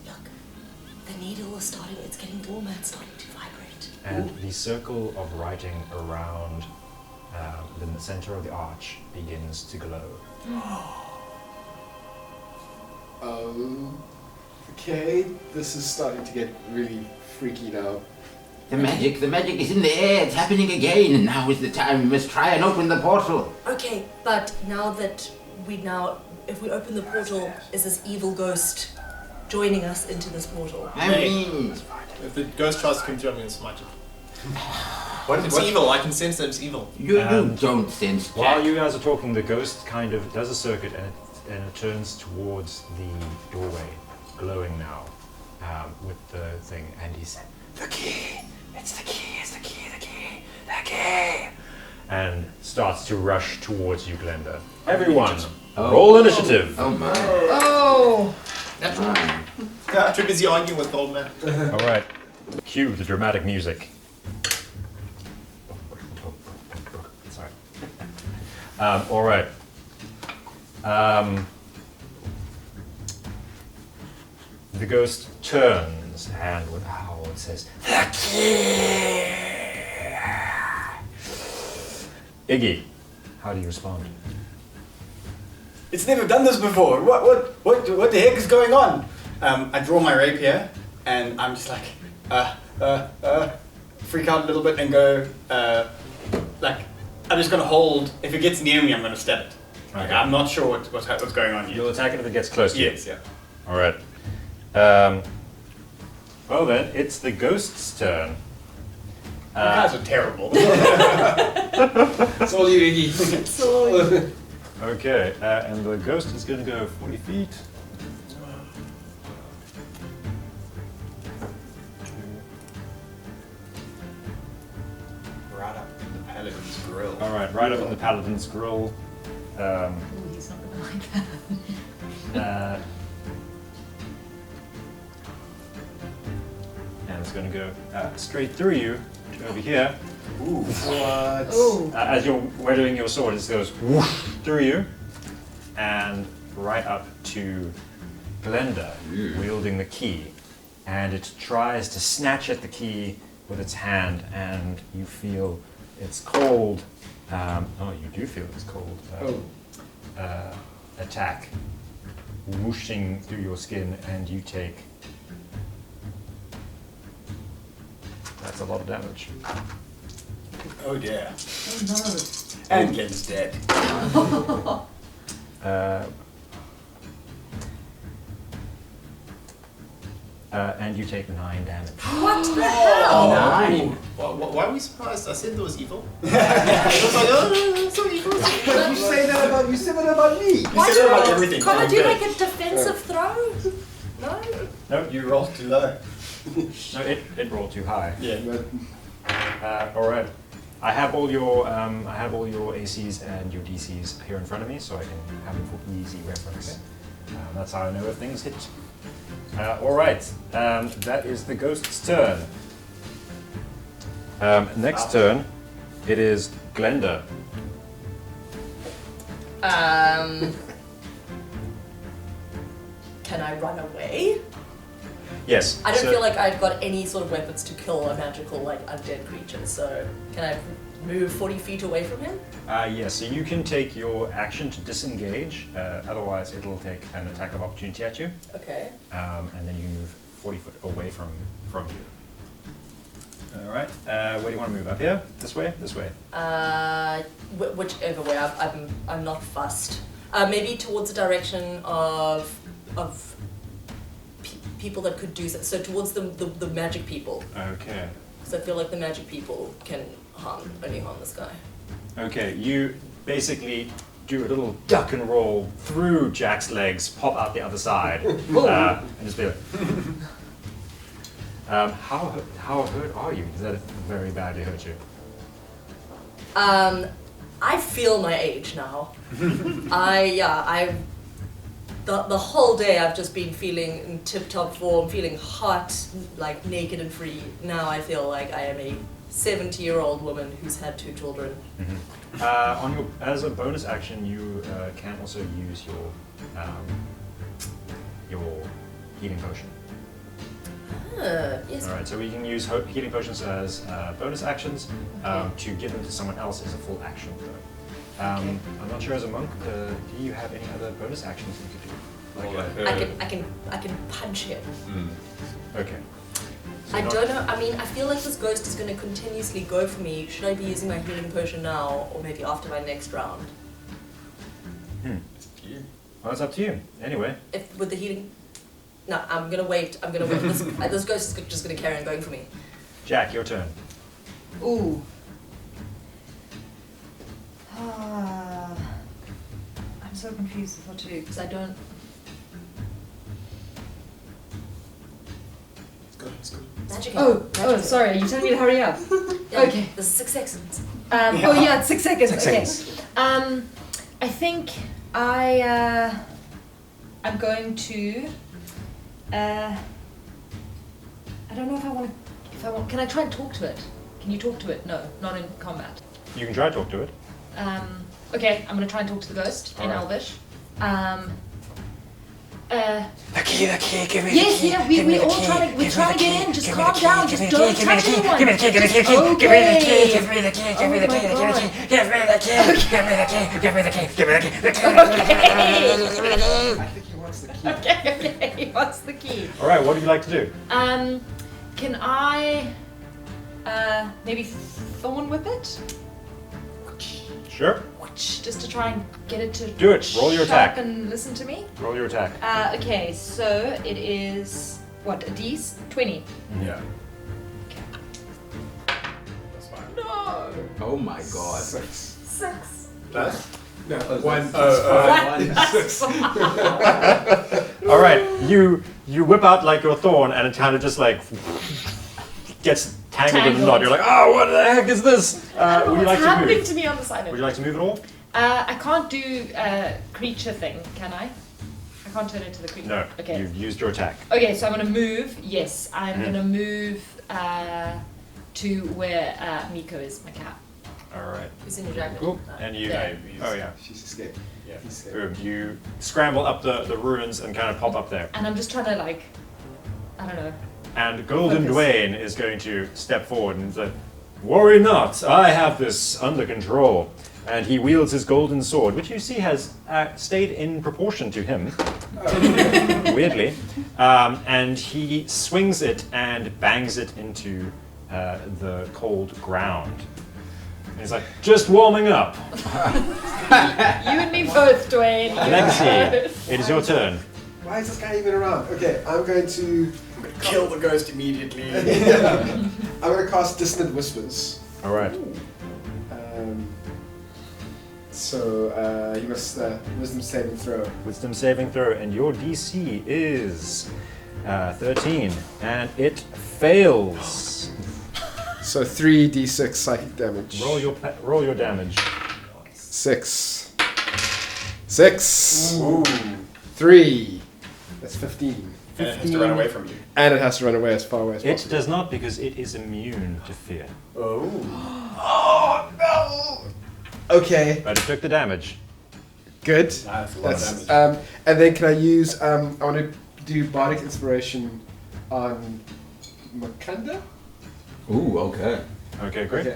look. The needle is starting, it's getting warmer, it's starting to vibrate. And the circle of writing around in the center of the arch begins to glow. Okay, this is starting to get really freaky now. The magic is in the air. It's happening again, and now is the time. We must try and open the portal. Okay, but now that if we open the portal, is this evil ghost joining us into this portal? I mean, If the ghost tries to come through, I'm going to smite it. It's evil. I can sense that it's evil. you don't sense While Jack. you guys are talking, the ghost kind of does a circuit and it turns towards the doorway, glowing now with the thing, and he said, "The key! It's the key! It's the key! The key! The key!" And starts to rush towards you, Glenda. Everyone, roll initiative. Oh my. Oh! I'm too busy arguing with the old man. All right, cue the dramatic music. Sorry. All right. The ghost turns and with a howl it says, "The key!" Iggy, how do you respond? It's never done this before. What the heck is going on? I draw my rapier, and I'm just like, freak out a little bit and go, I'm just gonna hold. If it gets near me, I'm gonna stab it. Like, Okay. I'm not sure what's going on yet. You'll attack it if it gets close to you. Yes, yeah. All right. Well then, it's the ghost's turn. You guys are terrible. It's all you, Iggy. Okay, and the ghost is going to go 40 feet. Right up in the paladin's grill. All right, right up in the paladin's grill. Ooh, he's not gonna like that. And it's going to go straight through you to over here. Ooh. What? Ooh. As you're wielding your sword, it goes whoosh through you and right up to Glenda, wielding the key. And it tries to snatch at the key with its hand, and you feel it's cold. You do feel it's cold. Attack whooshing through your skin, and you take. That's a lot of damage. Oh dear. Oh no. And Glenn's dead. and you take 9 damage. What the hell? 9. Why are we surprised? I said there was evil. I was like, oh, no, it's not evil. You say that about me. Why said about everything. Can't I do Okay. like a defensive throw? No? No, you rolled too low. No, it rolled too high. Yeah. All right. I have all your ACs and your DCs here in front of me, so I can have them for easy reference. That's how I know if things hit. All right. That is the ghost's turn. Next turn, it is Glenda. Can I run away? Yes. I don't so- feel like I've got any sort of weapons to kill a magical, like, undead creature, so can I move 40 feet away from him? Yes, so you can take your action to disengage, otherwise it'll take an attack of opportunity at you, Okay. and then you move 40 foot away from you. All right, where do you want to move? Up here? This way? This way? Whichever way, I'm not fussed. Maybe towards the direction of people that could do so towards the magic people, Okay. because I feel like the magic people can only harm this guy. Okay, you basically do a little duck and roll through Jack's legs, pop out the other side, and just be like, how hurt are you? Does that very badly hurt you? I feel my age now. The whole day I've just been feeling in tip-top form, feeling hot, like naked and free. Now I feel like I am a 70-year-old woman who's had 2 children. Mm-hmm. As a bonus action, you can also use your healing potion. Yes. All right, so we can use healing potions as bonus actions. To give them to someone else is a full action, though. Okay. I'm not sure as a monk. Do you have any other bonus actions you could do? I can punch him. Okay. So I not- don't know. I mean, I feel like this ghost is going to continuously go for me. Should I be using my healing potion now, or maybe after my next round? Well, it's up to you. Anyway. If with the healing, no, I'm gonna wait. This ghost is just going to carry on going for me. Jack, your turn. Ooh. I'm so confused with what to do because I don't. Let's go. Magic. Oh, sorry. Are you telling me to hurry up? Yeah, Okay. This is 6 seconds. Oh yeah, it's 6 seconds. 6 okay. seconds. I think I'm going to. I don't know if I want to. Can I try and talk to it? Can you talk to it? No, not in combat. You can try to talk to it. Okay, I'm gonna try and talk to the ghost in Alright. Elvish. The key, give me Yes, the key. yeah, give me we're the all key, trying to, we're give me trying the to get key, in, just give me calm the down, key, just give don't me the key, touch anyone. give me the key, give me the key, Just- give me the key, okay. give me the key, give me the key, give me the key, give me the key, give me the key, give me the key, give me the key, give me the key. I think he wants the key. Okay, what's the key? All right, what would you like to do? Can I, maybe thorn whip it? Sure. Just to try and get it to Do it. Roll your shut up attack. and listen to me. Roll your attack. Okay, so it is, what, a D's? 20. Yeah. That's fine. No! Oh my god. 6. 6. Plus? No, Oh, 1 that's- plus 5. 6. All right, you whip out like your thorn, and it kind of just like gets tangled in the knot. You're like, oh, what the heck is this? Would you like What's to happening move? to me on the side of Would it? you like to move at all? I can't do creature thing, can I? I can't turn into the creature. No. Okay. You've used your attack. Okay, so I'm gonna move. Yes, I'm Mhm. gonna move to where Miko is, my cat. All right. Who's in your jacket? Cool. And you. Yeah. Oh yeah. She's escaped. Yeah. He's escaped. Boom. You scramble up the ruins and kind of pop up there. And I'm just trying to like, I don't know. And Golden Focus. Dwayne is going to step forward and say, "Worry not, I have this under control." And he wields his golden sword, which you see has stayed in proportion to him, weirdly. And he swings it and bangs it into the cold ground. And he's like, "Just warming up." You and me both, Dwayne. Legacy, it is your turn. Why is this guy even around? Okay, I'm going to Kill the ghost immediately. I'm going to cast Dissonant Whispers. All right. So you must wisdom saving throw. Wisdom saving throw, and your DC is 13, and it fails. So 3d6 psychic damage. Roll your damage. 6. 6. Ooh. 3. That's 15. And it has to run away from you. And it has to run away as far away as It possible. does not, because it is immune to fear. Oh. Oh no! Okay, But it took the damage. good. That's a lot of damage. And then can I use? I want to do bardic inspiration on Makanda. Ooh, okay. Okay, great.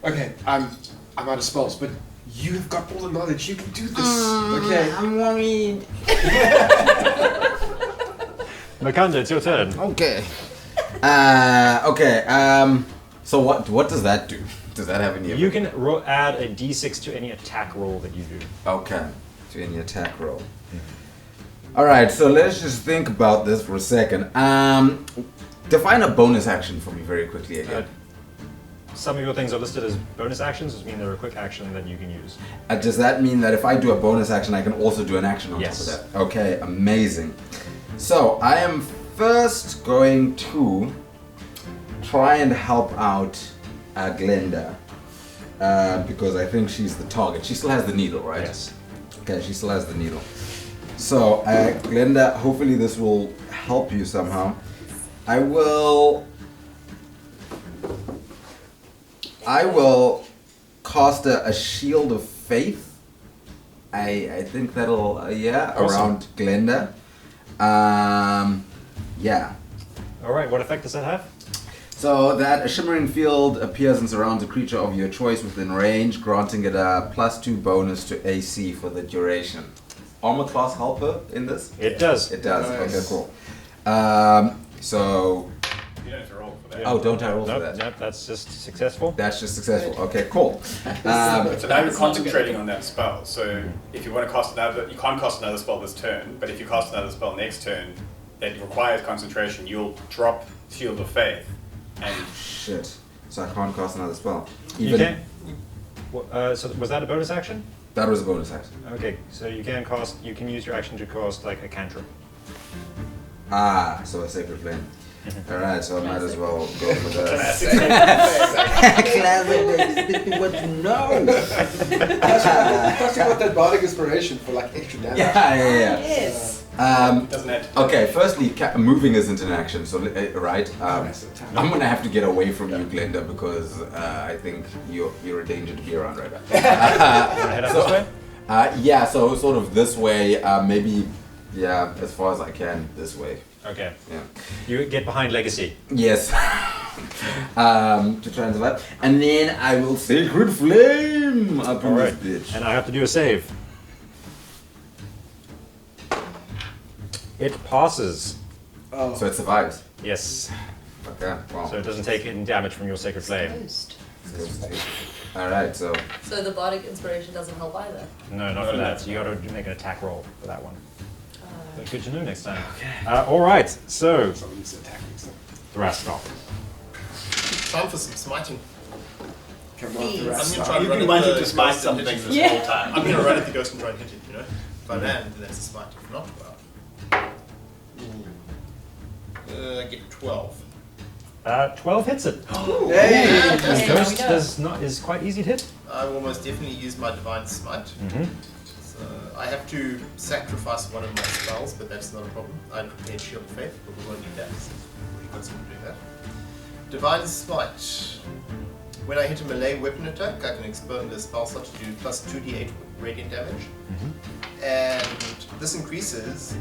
Okay. I'm out of spells, but you have got all the knowledge. You can do this. Okay. I'm worried. Makanda, it's your turn. Okay. So what does that do? Does that have any? You can add a d6 to any attack roll that you do. Okay. To any attack roll. All right. So let's just think about this for a second. Define a bonus action for me very quickly again. Some of your things are listed as bonus actions, which mean they're a quick action that you can use. Does that mean that if I do a bonus action, I can also do an action on Yes. top of that? Okay, amazing. So I am first going to try and help out Glenda because I think she's the target. She still has the needle, right? Yes. Okay, she still has the needle. So Glenda, hopefully this will help you somehow. I will cast a shield of faith. I think that'll Awesome. around Glenda. Yeah. All right, what effect does that have? So that a shimmering field appears and surrounds a creature of your choice within range, granting it a +2 bonus to AC for the duration. Armor class helper in this? It does. It does. Nice. Okay, cool. So You don't have to roll for that. oh, don't I roll for Nope, that? nope, that's just successful. That's just successful. Okay, cool. So now you're concentrating on that spell. So if you want to cast another, you can't cast another spell this turn. But if you cast another spell next turn that requires concentration, you'll drop Shield of Faith. And Shit. So I can't cast another spell. You can. So was that a bonus action? That was a bonus action. Okay, so you can cast. You can use your action to cast like a cantrip. So a sacred flame. Alright, so I might as well go for that. Classic, what you know. Plus you got that bardic inspiration for like extra damage. Yeah. Yes. doesn't have to. Okay, firstly, moving isn't an action, so right. That's a time. I'm gonna have to get away from you, Glenda, because I think you're a danger to be around right now. Wanna head up this way? Yeah, so sort of this way, maybe, yeah, as far as I can, this way. Okay. Yeah. You get behind Legacy. Yes. To try and survive. And then I will Sacred Flame up in All right. this bitch. And I have to do a save. It passes. Oh. So it survives. Yes. Okay, wow. So it doesn't take any damage from your sacred flame. Ghost. Alright, so So the bardic inspiration doesn't help either. No, not for that. You got to make an attack roll for that one. But good to know next time. All right. So Someone needs to attack me. So. Thraskov. Time for some smiting. Come on, Please. the I'm rest. gonna try and You've run been at wanting the to smite ghost and something hit it this Yeah. whole time. I'm gonna run at the ghost and try and hit it, you know? If I land, then that's a smite. If not, well. I get 12. 12 hits it. Hey! This Hey, ghost there we go. is quite easy to hit. I will most definitely use my divine smite. So I have to sacrifice one of my spells, but that's not a problem. I prepared Shield of Faith, but we won't need that. We've got someone doing that. Divine Smite. When I hit a melee weapon attack, I can expend the spell slot to do plus 2d8 radiant damage. And this increases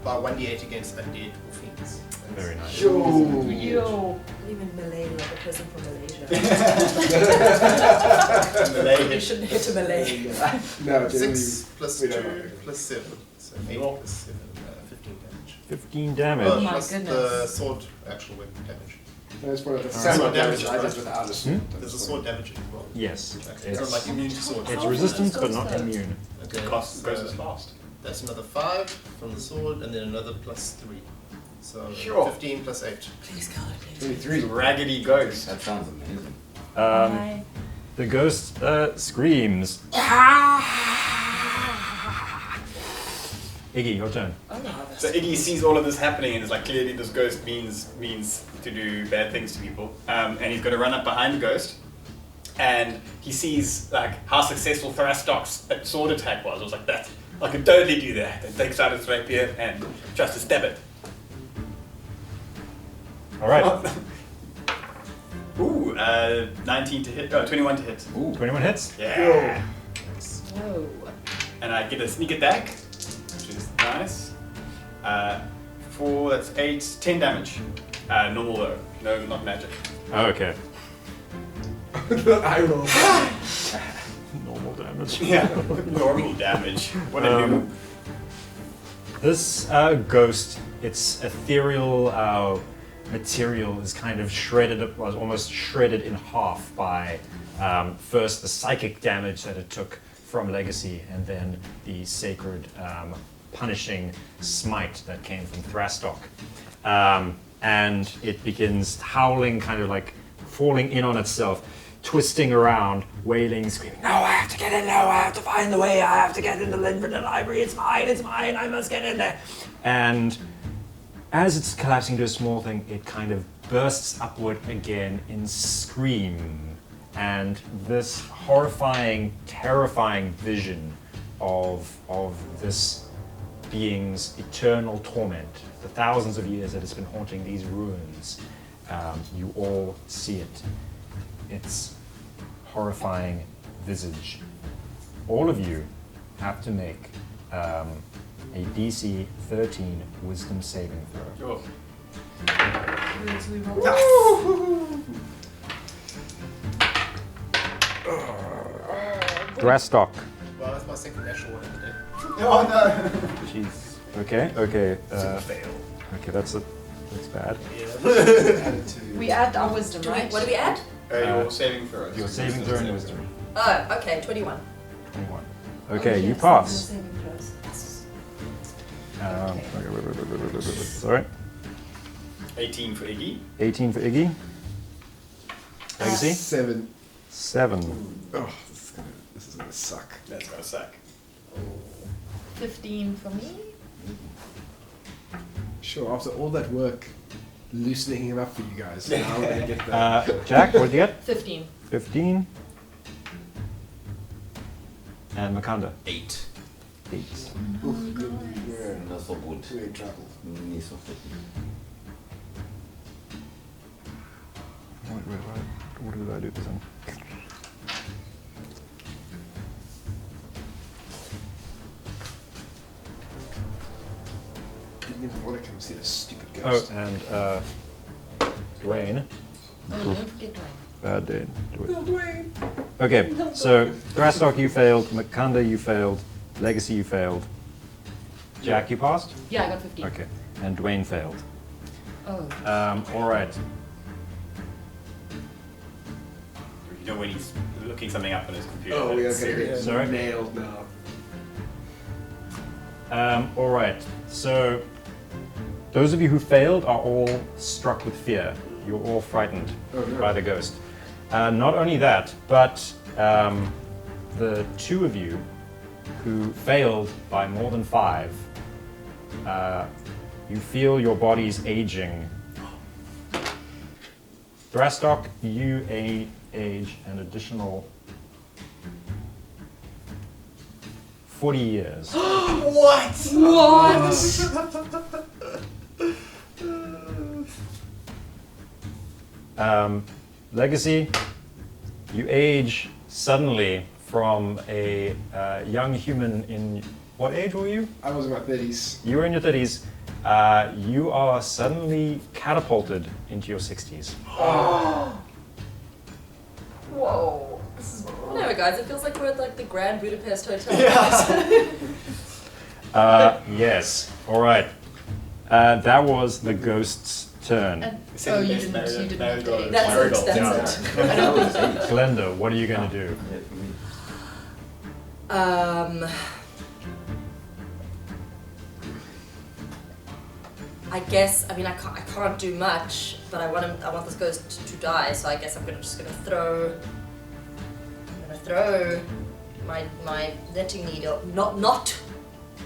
by 1d8 against undead or fiends. Very nice. Yo! Yo. Even Malay, like a person from Malaysia. Melee You hit. shouldn't hit a Malay. No, generally, 6 plus we 2 don't. plus 7. So 8 plus 7, 15 damage. 15 damage. Oh, my plus the goodness. sword actual weapon damage. That's one of the Sword same damage, damage I right? did without a sword. There's a sword damage as well. Yes. Okay. So I'm like immune to swords. It's resistant but not immune. Okay. Cost goes as fast. That's another 5 from the sword, and then another +3. So Sure. 15 plus 8. Please, God, please. 23. Raggedy ghost. That sounds amazing. Bye. The ghost screams. Iggy, your turn. Oh, no, So Iggy sees all of this happening and is like, clearly this ghost means to do bad things to people. And he's going to run up behind the ghost. And he sees like how successful Thrastok's sword attack was. I was like, that I could totally do that. And takes out his rapier and tries to stab it. All right. Ooh, 19 to hit. 21 to hit. Ooh. 21 hits. Yeah. Whoa. And I get a sneak attack, which is nice. 4, that's 8, 10 damage. Normal though. No, not magic. Oh, okay. I roll. Normal damage. Yeah, normal damage. What a noob. This ghost, its ethereal material is kind of shredded, was almost shredded in half by first the psychic damage that it took from Legacy, and then the sacred punishing smite that came from Thrastok. And it begins howling, kind of like falling in on itself, twisting around, wailing, screaming, "No, I have to get in, no, I have to find the way, I have to get into the library, it's mine, I must get in there." And as it's collapsing to a small thing, it kind of bursts upward again in scream. And this horrifying, terrifying vision of this being's eternal torment, the thousands of years that it's been haunting these ruins, you all see it. Its horrifying visage. All of you have to make a DC 13 Wisdom saving throw. Oh. So we roll. Thrastok. Well, that's my second natural one of the day. Oh no! Jeez. Okay. Fail. Okay, that's bad. We add our wisdom, right? What do we add? Your saving throw. Your saving throw and wisdom. Oh, okay, 21. 21. Oh, Okay, you yes, pass. saving throws. Sorry. 18 for Iggy. 18 for Iggy. Legacy? 7. 7. Oh, this is gonna suck. That's gonna suck. 15 for me. Sure, after all that work, loosening him up for you guys, now we're gonna get that. Jack, what did you get? 15. 15. And Makanda? 8. 8. You're not so good. We're in trouble. Niet zo goed. Wait. What did I do this in? Didn't even want to come see the stupid Oh, ghost. and Dwayne. Oh, don't forget Dwayne. Bad day. Okay, so Thrastok, you failed. Makanda, you failed. Legacy, you failed. Jack, you passed? Yeah, I got 15. Okay, and Dwayne failed. Oh. All right. You know when he's looking something up on his computer. Oh, we are it's gonna serious. get Sorry? nailed now. All right. So those of you who failed are all struck with fear. You're all frightened by the ghost. Not only that, but the two of you who failed by more than 5, you feel your bodies aging. Thrastok, you age an additional 40 years. What? Legacy, you age suddenly from a young human in... What age were you? I was in my 30s. You were in your 30s. You are suddenly catapulted into your 60s. Whoa. This is Whatever, guys. It feels like we're at like the Grand Budapest Hotel. Yes. All right. That was the ghost's turn. And, Second oh, you best didn't married- have married to. daughter. That's Married it. daughter. That's it. I don't think so. Glenda, what are you going to do? Yeah, for me. I guess, I mean, I can't do much, but I want this ghost to die, so I guess I'm just gonna throw my knitting needle, not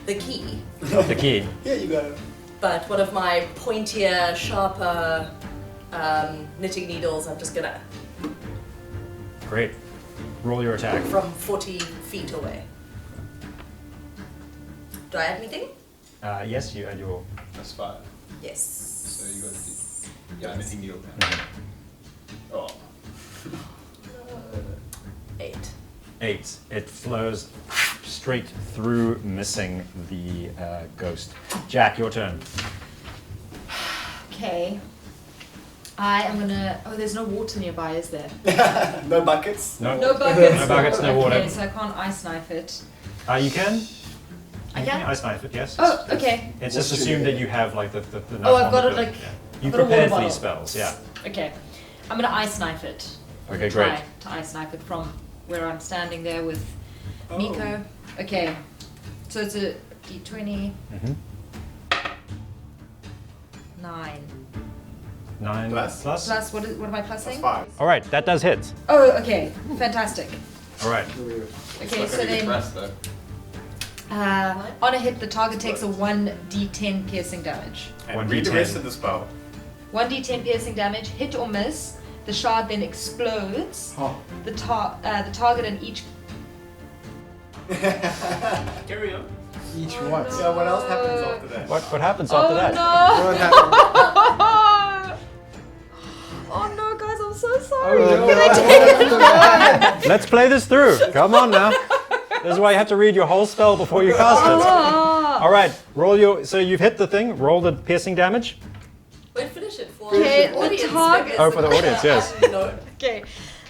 the key, Not the key. Here you go. but one of my pointier, sharper knitting needles. I'm just gonna Great. Roll your attack. from 40 feet away. Do I add anything? Yes, you add your. That's 5. Yes. So you got the knitting needle. Oh. 8. 8. It flows straight through, missing the ghost. Jack, your turn. Okay. I am gonna. Oh, there's no water nearby, is there? No buckets. No. No buckets. No buckets, no water. Okay, so I can't ice knife it. You can. I can? Ice knife it, yes. Oh, okay. It's just assumed that you have like the Oh, I've got it, like, You I've got a water prepared for bottle. these spells, yeah. Okay. I'm gonna ice knife it. Okay, Try great. to ice knife it from where I'm standing there with Oh. Miko. Okay. So it's a d20. Mm-hmm. 9. 9 Plus? Plus, what am I That's plussing? 5. All right, that does hit. Oh, okay. Fantastic. All right. Okay, so then on a hit, the target takes a 1d10 piercing damage. And read the 1d10. rest of the spell. 1d10 piercing damage, hit or miss. The shard then explodes. Oh. The target and each. Carry on. Each what? So what else happens after that? What happens after that? Oh What happened? no! Oh no, guys, I'm so sorry. Oh, Can I take it? Let's play this through. Come on now. This is why you have to read your whole spell before you cast it. Oh. All right, roll your. So you've hit the thing. Roll the piercing damage. Wait, finish it for Okay, the the audience target- members. Oh, for the audience, yes. No. Okay.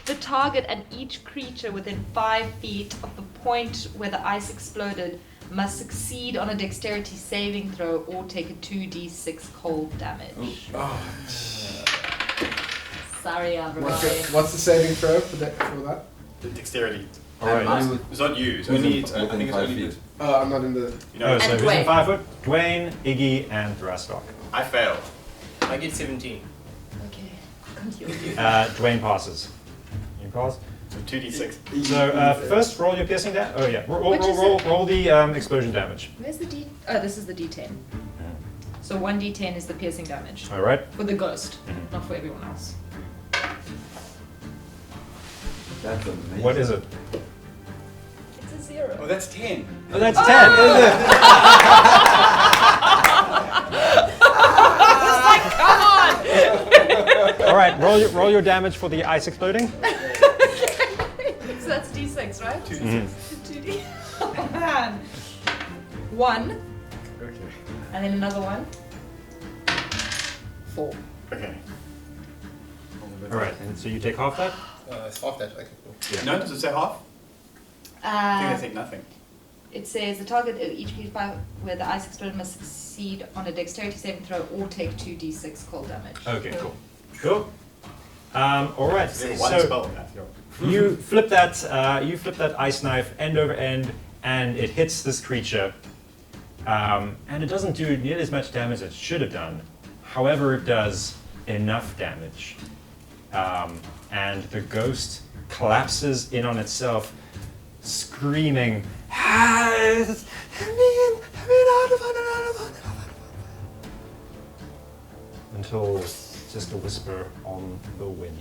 The target and each creature within 5 feet of the point where the ice exploded must succeed on a dexterity saving throw or take a 2d6 cold damage. Oh. Sorry, everybody. What's the saving throw for that? The dexterity. All right. I'm It's not you. It's within, only. I within think it's 5 only. feet. I'm not in the. You know. Oh, so And who's in Dwayne. 5 foot? Dwayne, Iggy, and Thrastok. I failed. I get 17. Okay. Continue. Dwayne passes. You pass. So 2d6. So first, roll your piercing damage. Oh yeah, Which is roll the explosion damage. Where's the d? Oh, this is the d10. So 1d10 is the piercing damage All right. for the ghost, not for everyone else. That's amazing. What is it? It's a 0. Oh, that's 10. Oh, that's 10. Is it? All right, roll your damage for the ice exploding. So that's d6, right? 2d6. 2d. Oh man. 1, Okay. and then another 1. 4. Okay. All right, and so you take half that. It's half that. Okay, cool. No, does it say half? I think I Uh, take nothing. it says the target of each piece where the ice exploded must succeed on a dexterity saving throw or take 2d6 cold damage. Okay, cool. Cool. All right. There's one So spell left. you flip that ice knife end over end, and it hits this creature. And it doesn't do nearly as much damage as it should have done. However, it does enough damage. And the ghost collapses in on itself, screaming, until it's just a whisper on the wind.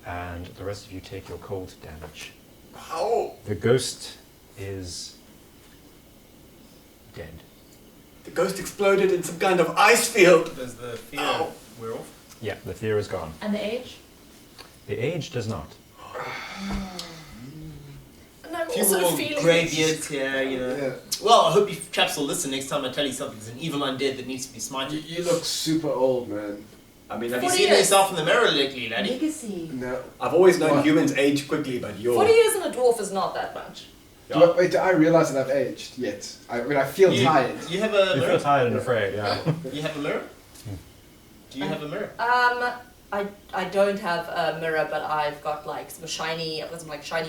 And the rest of you take your cold damage. Ow! The ghost is dead. The ghost exploded in some kind of ice field. Does the fear Ow. wear off? Yeah, the fear is gone. And the age? The age does not. And I'm A few also more feeling greybeards here, you know. Yeah. Well, I hope you chaps will listen next time I tell you something. There's an evil undead that needs to be You, smited. you look super old, man. I mean, Have you 40 seen years. yourself in the mirror lately, laddie? Legacy. No. I've always known What? humans age quickly, but you're. 40 years in a dwarf is not that much. Wait, do I realize that I've aged yet? I mean, I feel tired. You have a You mirror? feel tired and afraid, yeah. You have a mirror? Do you have a mirror? I don't have a mirror, but I've got like some shiny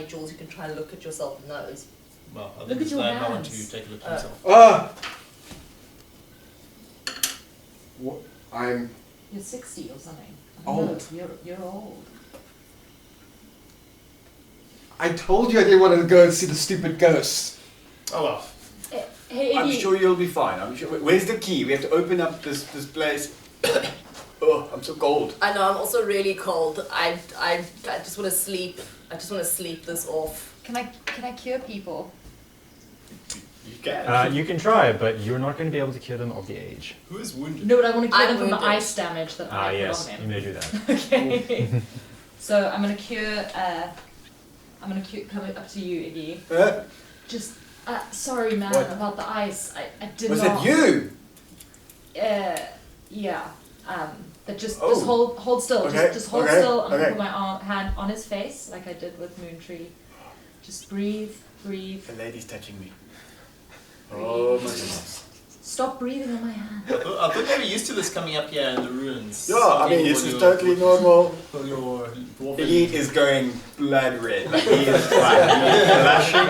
jewels you can try and look at yourself in those. Well, I Look think at it's your allowed no one hands. to take a look at himself. Ah! I'm You're 60 or something. Old. No, you're old. I told you I didn't want to go and see the stupid ghosts. Oh well. Hey, I'm Iggy. sure you'll be fine. I'm sure. Where's the key? We have to open up this place. Oh, I'm so cold. I know, I'm also really cold. I just want to sleep. I just want to sleep this off. Can I cure people? You can. You can try, but you're not going to be able to cure them of the age. Who is wounded? No, but I want to cure I'm them from the wounded. ice damage that I put Yes, on you him. may do that. Okay. So I'm gonna cure. Coming up to you, Iggy. Just sorry, man, What? about the ice. I did Was not. it you? Yeah. But just Oh. hold still. Okay, Just hold okay, still. I'm gonna okay. put my hand on his face like I did with Moontree. Just breathe. The lady's touching me. Oh my goodness. Stop breathing on my hand. I thought they were used to this coming up here in the ruins. Yeah, I mean, this When is you're- totally normal. when you're dwarven. He is going blood red. Like he is blushing,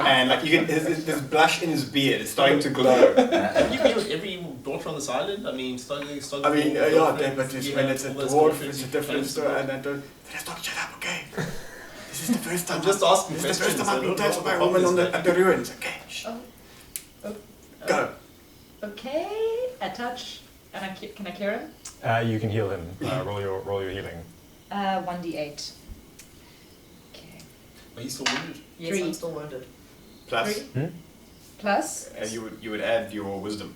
and like you can. There's blush in his beard. It's starting to glow. Have you been with every daughter on this island? I mean, starting I mean, yeah, girlfriends, but just you when have it's a all those dwarf, girlfriends it's a you different friends story. with. And I don't. Stop! Shut up, okay? This is the first time. I'm just asking This is the first questions. time I I've been don't know touched by a what woman happens at the ruins. Okay, shh. Go. Okay. A touch. And can I cure him? You can heal him. Roll your healing. 1d8. Okay. Are you still wounded? Yes, 3. I'm still wounded. Plus, Plus. and you would add your wisdom.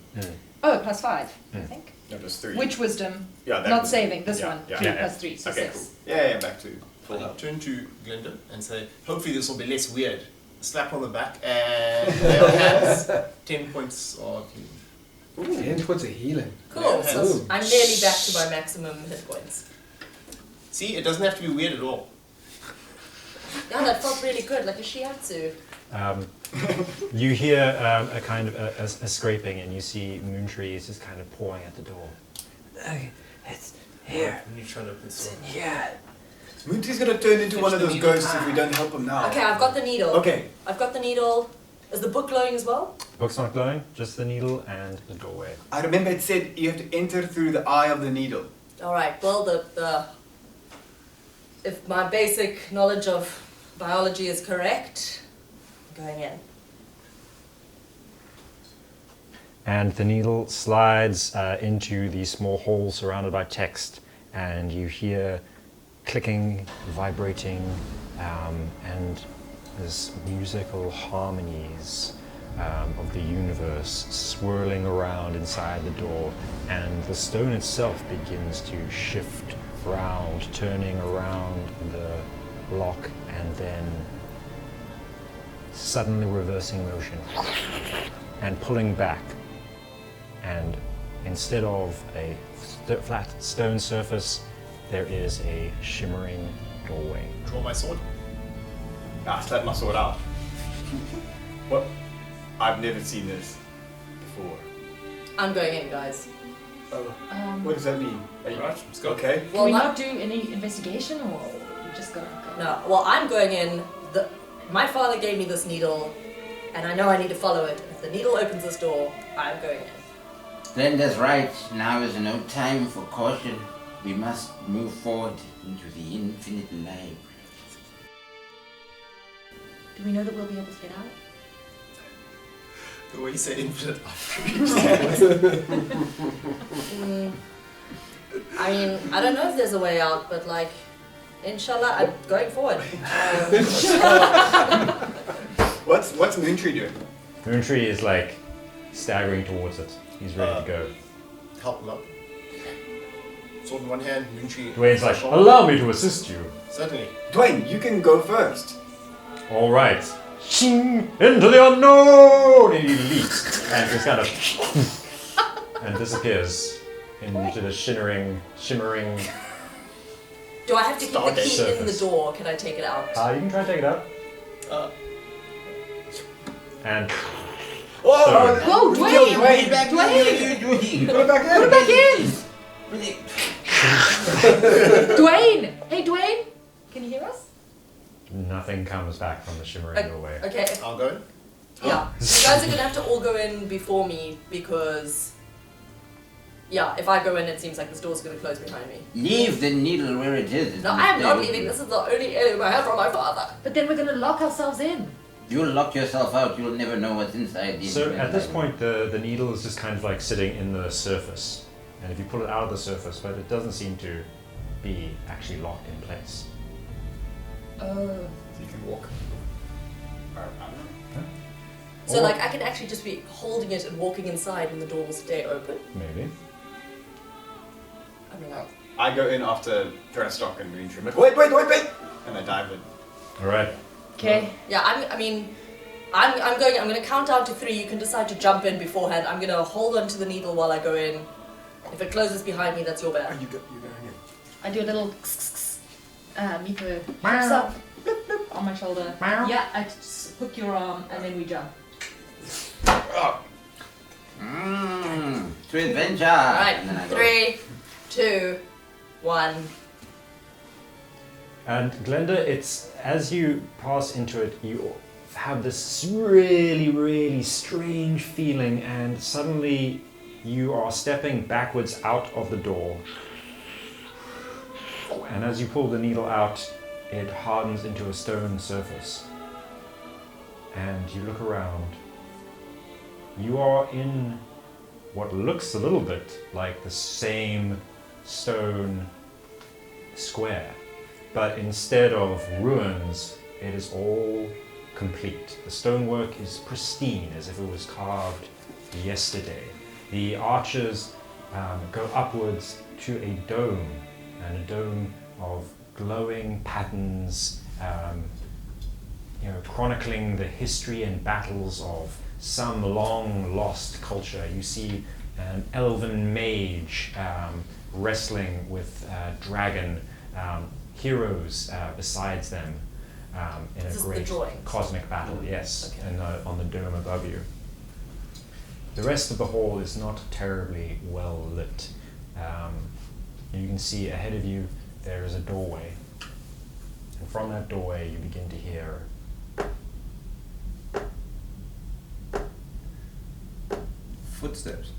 Oh, plus 5, I think. No, plus 3. Which wisdom? Yeah, that Not was- saving, this yeah, one. yeah. 3 Yeah, plus 3, so Okay, 6. cool. Yeah, back to full I health. turn to Glenda and say, hopefully this will be less weird. Slap on the back and lay on hands. 10 points of healing. 10 points of healing. Cool. So Ooh. I'm nearly back to my maximum hit points. See, it doesn't have to be weird at all. Yeah, that felt really good, like a shiatsu. You hear a kind of a scraping, and you see Moontree is just kind of pawing at the door. It's here. When you try to open this It's door. in here. Moontie's gonna turn into one of those ghosts if we don't help him now. Okay, I've got the needle. Okay. I've got the needle. Is the book glowing as well? Book's not glowing, just the needle and the doorway. I remember it said you have to enter through the eye of the needle. All right. Well, if my basic knowledge of biology is correct, I'm going in. And the needle slides into the small hole surrounded by text, and you hear clicking, vibrating, and this musical harmonies of the universe swirling around inside the door, and the stone itself begins to shift round, turning around the lock, and then suddenly reversing motion and pulling back. And instead of a flat stone surface, there is a shimmering doorway. Draw my sword. Ah, slap my sword out. What? I've never seen this before. I'm going in, guys. What does that mean? Are you Right, let's go. okay? Can Well, we not- not do any investigation, or you just gonna go? No. Well, I'm going in. My father gave me this needle, and I know I need to follow it. If the needle opens this door, I'm going in. Glenda's right. Now is no time for caution. We must move forward into the infinite light. Do we know that we'll be able to get out? The way you say infinite. I mean, I don't know if there's a way out, but like, inshallah, I'm going forward. What's Moontree doing? Moontree is like staggering towards it. He's ready to go. Help him up. Sword in one hand, Moontree. Dwayne's like, allow me to assist you. Certainly. Dwayne, you can go first. All right. Shing into the unknown! And he leaps and just kind of and disappears into the shimmering. Do I have to keep the Okay, key in the surface. door? Can I take it out? You can try and take it out. And Whoa! Sorry. Whoa, We killed Dwayne! Dwayne! Back Dwayne! what are you doing? Put it back in! Put it back in! Really? Dwayne! Hey, Dwayne! Can you hear us? nothing comes back from the shimmering doorway. Okay. I'll go in. Yeah. You guys are gonna have to all go in before me because Yeah, if I go in, it seems like this door's going to close behind me. Leave the needle where it is. No, I am not leaving. This is the only heirloom I have from my father. But then we're gonna lock ourselves in. You'll lock yourself out. You'll never know what's inside. So at this point, the needle is just kind of like sitting in the surface. And if you pull it out of the surface, but it doesn't seem to be actually locked in place. So you can walk. Or, I don't know. So like I can actually just be holding it and walking inside and the door will stay open. Maybe. I mean, I go in after Thrastock and Moontree. Like, wait! And I dive in. All right. Okay. yeah, I'm going to count down to 3. You can decide to jump in beforehand. I'm going to hold on to the needle while I go in. If it closes behind me, that's your bad. You're going in. I do a little Miko pops up bloop, bloop, on my shoulder. Yeah, I just hook your arm and then we jump. To adventure. Alright, And then I go. 3, 2, 1. And Glenda, it's as you pass into it, you have this really, really strange feeling, and suddenly you are stepping backwards out of the door. And as you pull the needle out, it hardens into a stone surface. And you look around. You are in what looks a little bit like the same stone square. But instead of ruins, it is all complete. The stonework is pristine, as if it was carved yesterday. The arches go upwards to a dome, and a dome of glowing patterns, chronicling the history and battles of some long-lost culture. You see an elven mage wrestling with a dragon. Heroes besides them in a great cosmic battle, yes, Okay. and on the dome above you. The rest of the hall is not terribly well lit. You can see ahead of you there is a doorway, and from that doorway you begin to hear Footsteps.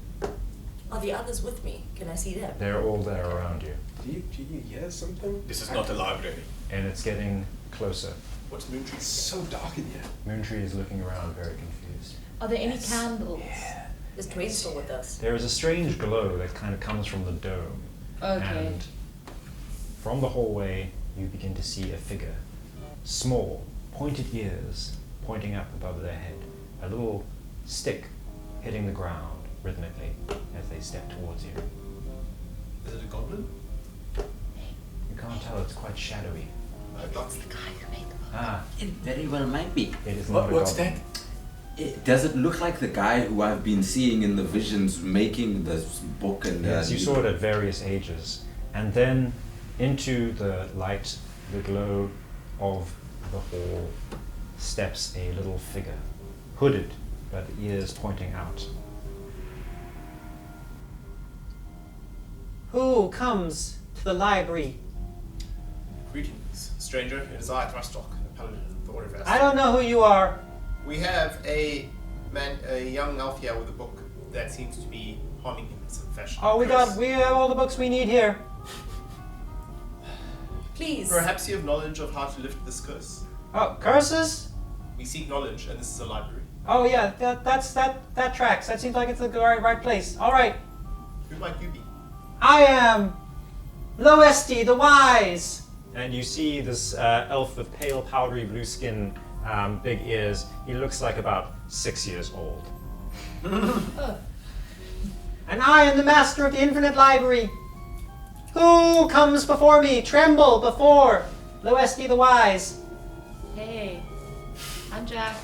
Are the others with me? Can I see them? they're all there around you, Do you hear something? This is not a library. and it's getting closer. What's Moontree? It's so dark in here. Moontree is looking around very confused. Are there any candles? Is Dwayne still with us? There is a strange glow that kind of comes from the dome. Okay. And from the hallway, you begin to see a figure. Small, pointed ears pointing up above their head. A little stick hitting the ground rhythmically as they step towards you. Is it a goblin? You can't tell, it's quite shadowy. That's The guy who made the book. Ah, It very well might be. it is not a What's goblin. that? Does it look like the guy who I've been seeing in the visions making this book? And Yes, you saw it at various ages. And then into the light, the glow of the hall, steps a little figure, hooded, but ears pointing out. Who comes to the library? Greetings, stranger. It is I, Thrastock, the paladin of the Order of I don't know who you are. We have a young elf here with a book that seems to be harming him in some fashion. Oh, we Curse. have all the books we need here. Please. Perhaps you have knowledge of how to lift this curse. Oh, curses? We seek knowledge, and this is a library. Oh yeah, that tracks. That seems like it's the right place. All right, Who might you be? I am Loesti the Wise. And you see this elf with pale, powdery blue skin, big ears. He looks like about 6 years old. And I am the master of the infinite library. Who comes before me? Tremble before Loesti the Wise. Hey, I'm Jack.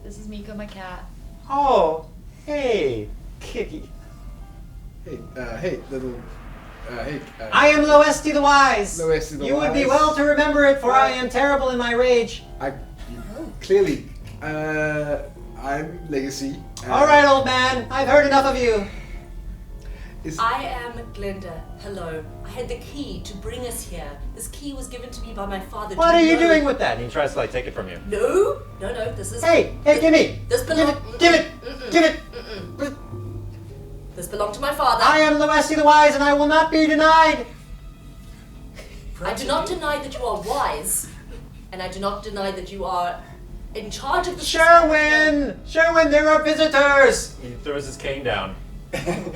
This is Miko, my cat. Oh, hey, kitty. Hey, little. I am Loesti the Wise. Loesti the You would be Wise. well to remember it, for I am terrible in my rage. Clearly. I'm Legacy. All right, old man, I've heard enough of you. I am Glenda. Hello. I had the key to bring us here. This key was given to me by my father. What Do are you know- doing with that? And he tries to take it from you. No, this is. Hey, give me. This Give it, give it, give it. This This belonged to my father. I am Loesti the Wise, and I will not be denied. I do not deny that you are wise, and I do not deny that you are in charge of the Sherwin! Sherwin, there are visitors! He throws his cane down. Oh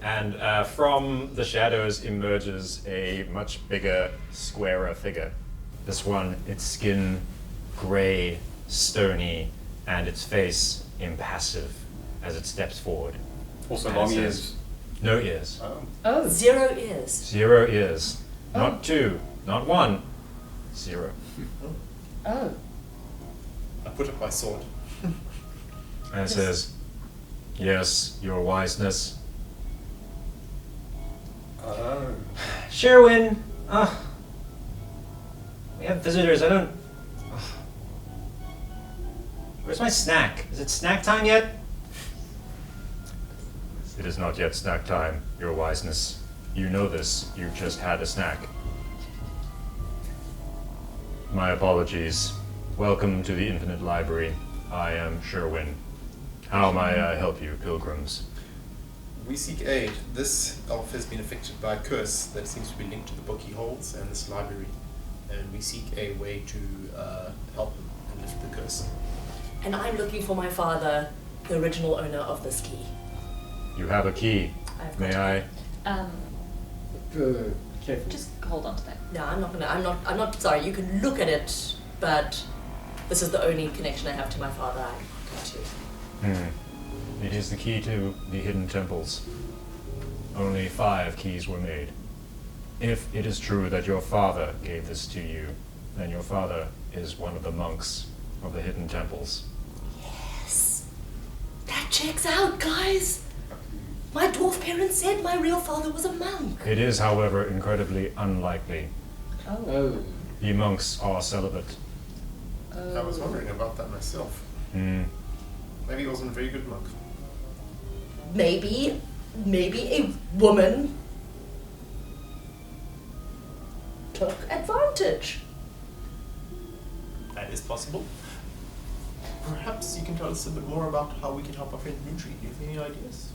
And from the shadows emerges a much bigger, squarer figure. This one, its skin gray, stony, and its face impassive as it steps forward. Also And long it ears. says, No ears. Oh. Oh. 0 ears. 0 ears. Not 2, not 1. 0. Oh. I put up my sword. And it says, Yes, your wiseness. Oh. Sherwin, we have visitors. I don't. Where's my snack? Is it snack time yet? It is not yet snack time, your wiseness. You know this. You've just had a snack. My apologies. Welcome to the Infinite Library. I am Sherwin. How may I help you, pilgrims? We seek aid. This elf has been affected by a curse that seems to be linked to the book he holds and this library. And we seek a way to help him and lift the curse. And I'm looking for my father, the original owner of this key. You have a key. I've got May it. I? Careful. Just hold on to that. No, I'm not sorry, you can look at it, but this is the only connection I have to my father I go to. It is the key to the hidden temples. Only 5 keys were made. If it is true that your father gave this to you, then your father is one of the monks of the hidden temples. Yes. That checks out, guys. My dwarf parents said my real father was a monk. It is, however, incredibly unlikely. Oh. The monks are celibate. I was wondering about that myself. Maybe he wasn't a very good monk. Maybe a woman took advantage. That is possible. Perhaps you can tell us a bit more about how we can help our friend Moontree. Do you have any ideas?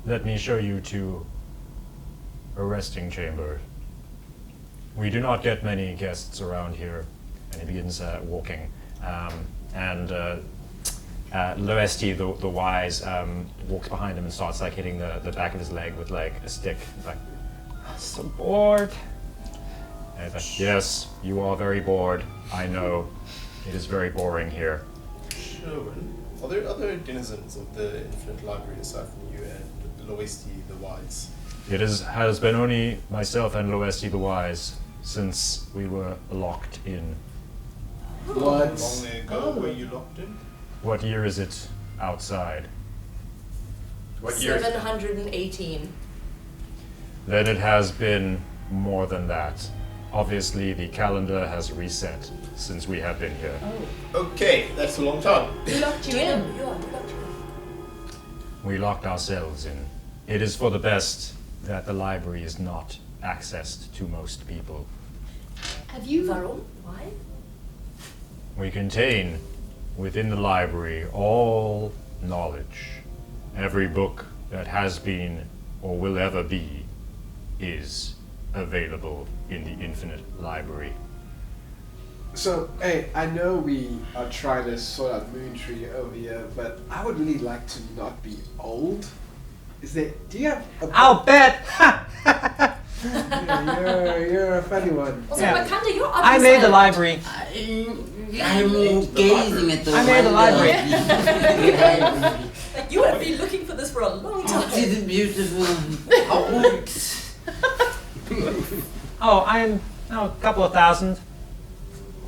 Let me show you to a resting chamber. We do not get many guests around here. And he begins walking. Loesti, the wise, walks behind him and starts like hitting the back of his leg with like a stick. Like, I'm so bored. And he's like, yes, you are very bored. I know. It is very boring here. Sherwin, are there other denizens of the Infinite Library aside from you and Loesti the Wise? It has been only myself and Loesti the Wise since we were locked in. What? Long ago were you locked in? What year is it outside? What year? 718. Then it has been more than that. Obviously, the calendar has reset since we have been here. Okay, that's a long time. Who locked you in? We locked ourselves in. It is for the best that the library is not accessed to most people. Have you? Varun? Why? We contain within the library all knowledge. Every book that has been or will ever be is available in the Infinite Library. So, hey, I know we are trying to sort out Moontree over here, but I would really like to not be old. Do you have a... I'll bet! Yeah, you're a funny one. Also, Yeah. Makanda, you're I made the library. I'm gazing at the I made the library. Like, you have been looking for this for a long time. See the beautiful books. Oh, I'm a couple of thousand.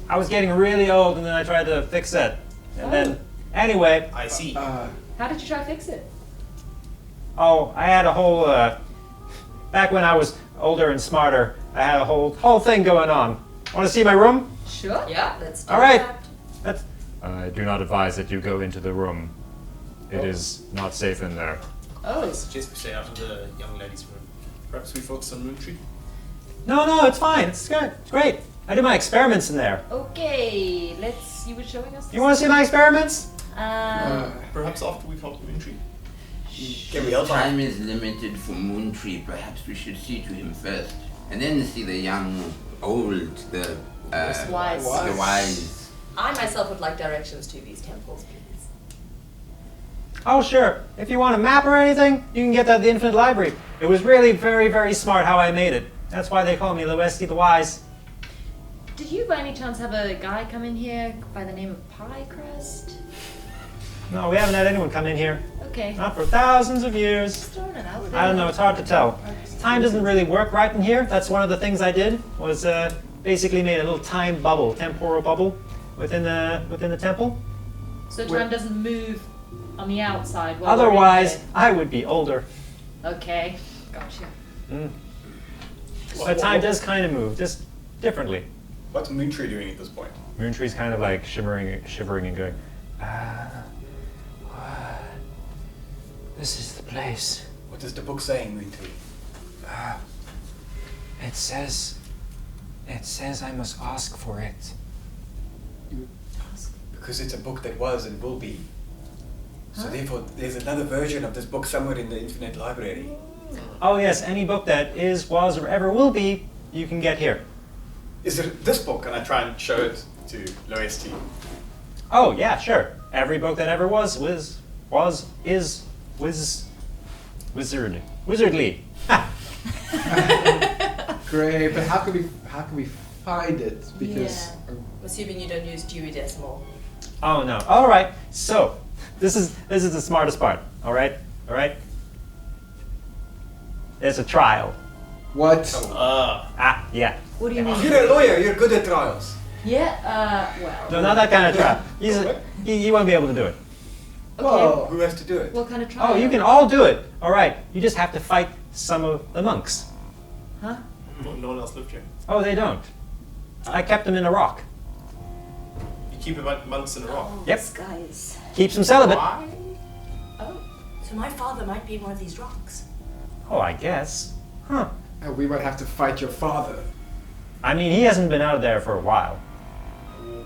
I was getting really old and then I tried to fix it. And then, anyway, I see. How did you try to fix it? I had a whole, back when I was older and smarter, I had a whole thing going on. Want to see my room? Sure. Yeah, let's do All right. that. I do not advise that you go into the room. It is not safe in there. I suggest we stay out of the young lady's room. Perhaps we focus on Moontree. No, it's fine. It's good. It's great. I do my experiments in there. Okay, you were showing us. You want to see my experiments? Perhaps after we've helped Moontree. Can we help out? Time is limited for Moontree. Perhaps we should see to him first, and then see the young, old, the Wise. the wise. I myself would like directions to these temples, please. Oh, sure. If you want a map or anything, you can get that at the Infinite Library. It was really very, very smart how I made it. That's why they call me Loesti the Wise. Did you by any chance have a guy come in here by the name of Pie Crust? No, we haven't had anyone come in here. Okay. Not for thousands of years. Just throwing it out there. I don't know, it's hard to tell. Time doesn't really work right in here. That's one of the things I did, was basically made a little time bubble, temporal bubble, within the temple. So time doesn't move on the outside. While we're in Otherwise, here. I would be older. Okay. Gotcha. But time does kind of move, just differently. What's Moontree doing at this point? Moontree's kind of like shivering and going, This is the place. What is the book saying, Moontree? It says I must ask for it. Because it's a book that was and will be. So therefore, there's another version of this book somewhere in the Infinite Library. Oh yes, any book that is, was, or ever will be, you can get here. Is it this book? And I try and show it to Loesti. Oh yeah, sure. Every book that ever was, is, wizardly. Ha! Great, but how can we find it? Because I'm assuming you don't use Dewey Decimal. Oh no. All right. So this is the smartest part. All right. There's a trial. what? Yeah. What do you mean? You're a lawyer. You're good at trials. Yeah. Well. No, not that kind of trial. You won't be able to do it. Okay. Well, Who has to do it? What kind of trial? Oh, you can all do it. All right. You just have to fight some of the monks. Huh? No one else lived here. Oh, they don't. I kept them in a rock. You keep monks in a rock. Yep. This guy is. Keeps them celibate. Why? Oh, so my father might be in one of these rocks. Oh, I guess. Huh. we might have to fight your father. I mean, he hasn't been out of there for a while.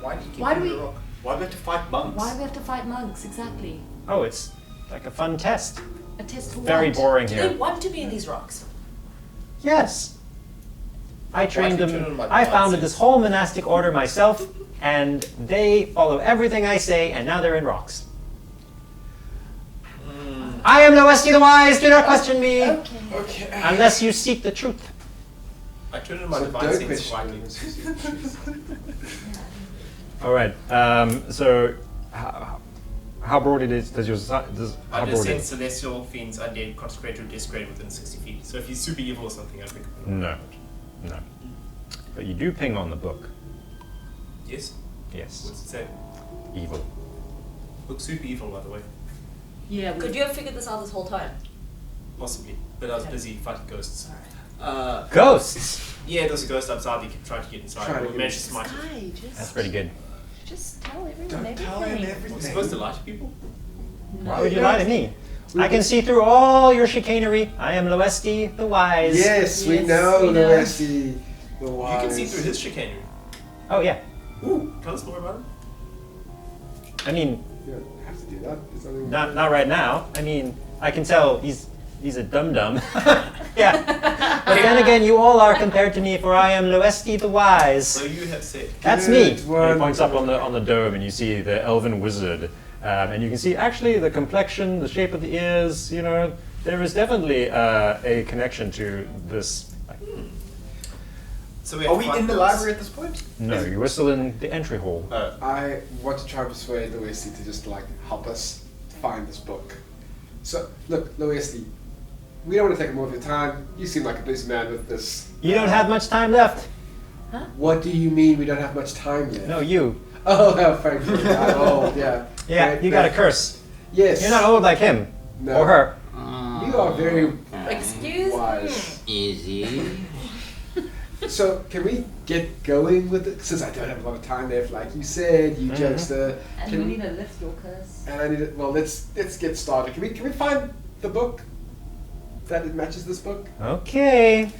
Why do you keep Why do him in we- the rock? Why do we have to fight monks? Why do we have to fight monks exactly? Oh, it's like a fun test. A test for Very what? boring Do they here. want to be in these rocks? Yes. I trained keep turning them. my I founded glasses? this whole monastic order myself, and they follow everything I say, and now they're in rocks. I am Loesti the Wise. Do not question me, Okay. unless you seek the truth. I turn in my So divine don't sense question quietly. All right. So, how broad it is? Does your how I just broad send it? celestial fiends, undead, consecrated, or desecrated within 60 feet. So if he's super evil or something, I think. no. But you do ping on the book. Yes. Yes. What's it say? Evil. Looks super evil, by the way. Yeah. Could you have figured this out this whole time? Possibly, but I was busy fighting ghosts. Ghosts. Yeah, there was a ghost outside. He kept trying to get inside. Trying to We get managed to smite him. Guy, just, That's pretty good. just tell everyone Don't everything. tell him Was he everything. supposed to lie to people? Why would you lie to me? I can see through all your chicanery. I am Loesti the Wise. Yes, we Yes, know we the know. Loesti, the wise. You can see through his chicanery. Oh yeah. Ooh, tell us more about him. I mean, You don't have to do that. There's nothing- not right now. I mean, I can tell he's a dum dum. Yeah. But then again, you all are compared to me, for I am Loesti the Wise. So you have said. That's me. Good And he points up one. on the dome, and you see the elven wizard, and you can see actually the complexion, the shape of the ears. You know, there is definitely a connection to this. So we Are have we five in the ghosts. library at this point? No, you were still in the entry hall. I want to try and persuade Loesti to just like help us find this book. So look, Loesti, we don't want to take more of your time. You seem like a busy man with this. You don't have much time left. What do you mean we don't have much time left? No, you. Oh, no, frankly, I'm old. Yeah. Yeah, Right, you got a right. curse. Yes. You're not old like him No. or her. You are very Excuse me. wise. Easy. So can we get going with it? Since I don't have a lot of time left, like you said, you jokester. And Can we we- need to lift your curse. And I need it. Well, let's get started. Can we find the book that it matches this book? Okay.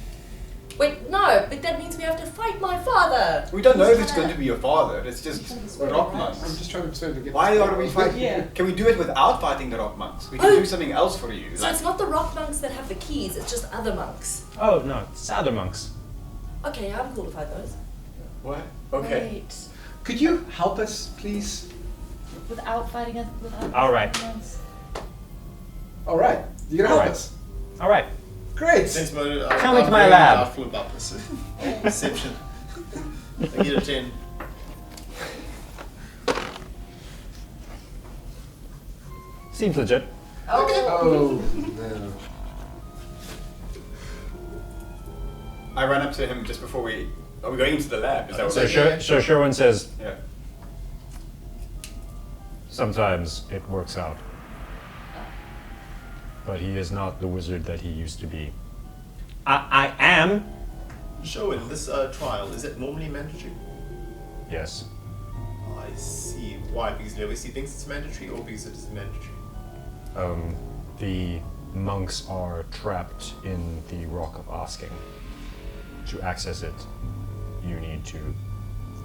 Wait, no, but that means we have to fight my father. We don't know if it's going to be your father. It's just rock I'm monks. just trying to persuade him to get. Why are we fighting? Yeah. Can we do it without fighting the rock monks? We can do something else for you. So it's not the rock monks that have the keys, it's just other monks. Oh no, it's other monks. Okay, I'm cool to fight those. What? Okay. Wait. Could you help us, please? Without fighting us, without. All right. fighting us? All right. You're gonna help Alright. us. All right. Great. Since my, Come into I'm my very lab. doubtful about this. Perception. I get a 10. Seems legit. Oh no. I ran up to him just before we. Are we going into the lab? Is that what So, we're so Sherwin says, Yeah. sometimes it works out. But he is not the wizard that he used to be. I am. Show in this trial, is it normally mandatory? Yes. I see. Why? Because Legacy thinks it's mandatory or because it is mandatory? The monks are trapped in the Rock of Asking. To access it, you need to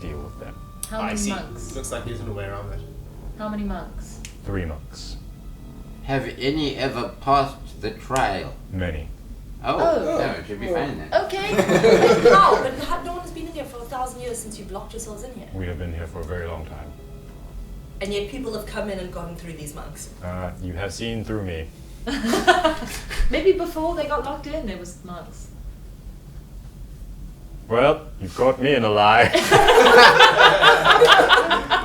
deal with them. How I many see. monks? Looks like there's no way around that. How many monks? 3 monks. Have any ever passed the trial? Many. Oh, Oh. no, it should be fine then. Okay. How? But no one has been in here for 1,000 years since you blocked yourselves in here. We have been here for a very long time. And yet people have come in and gone through these monks. You have seen through me. Maybe before they got locked in, there was monks. Well, you caught me in a lie.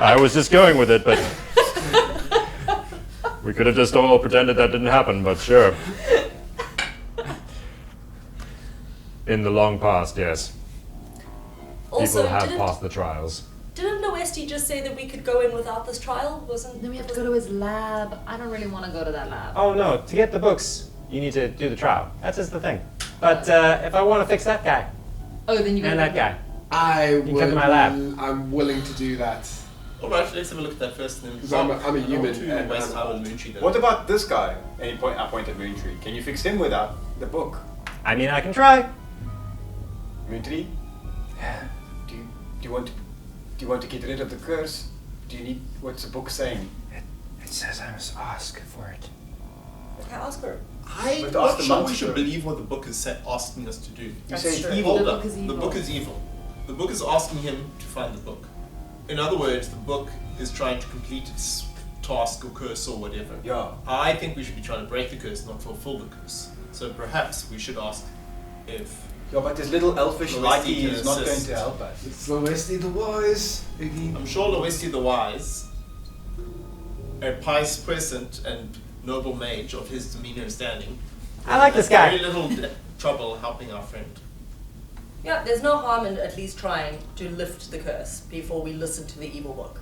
I was just going with it, but we could have just all pretended that didn't happen, but sure. In the long past, yes. Also, People have didn't passed the trials. Noesti just say that we could go in without this trial? Wasn't Then we have to go to his lab. I don't really want to go to that lab. Oh no, to get the books, you need to do the trial. That's just the thing. But if I want to fix that guy Oh, then you go and to that guy, I You can come to my lab. I'm willing to do that. Alright, let's have a look at that first. And then 'Cause I'm a I human want to and West I'm Highland old. Moontree then. What about this guy? And I point at Moontree. Can you fix him without the book? I mean, I can try. Moontree? Do you want to get rid of the curse? Do you need what's the book saying? It says I must ask for it. Okay, ask her. I'm But ask not the sure we monks should to- believe what the book is asking us to do. You That's say it's true. evil. Hold The up. book is The evil. book is evil. The book is asking him to find the book. In other words, the book is trying to complete its task or curse or whatever. Yeah. I think we should be trying to break the curse, not fulfill the curse. So perhaps we should ask if Yeah, but this little elfish Loesti lighty can is not going assist. to help us. It's Loesti the Wise, Iggy. I'm sure Loesti the Wise, a pious peasant and noble mage of his demeanor and standing, I like this has guy. very little trouble helping our friend. Yeah, there's no harm in at least trying to lift the curse before we listen to the evil book.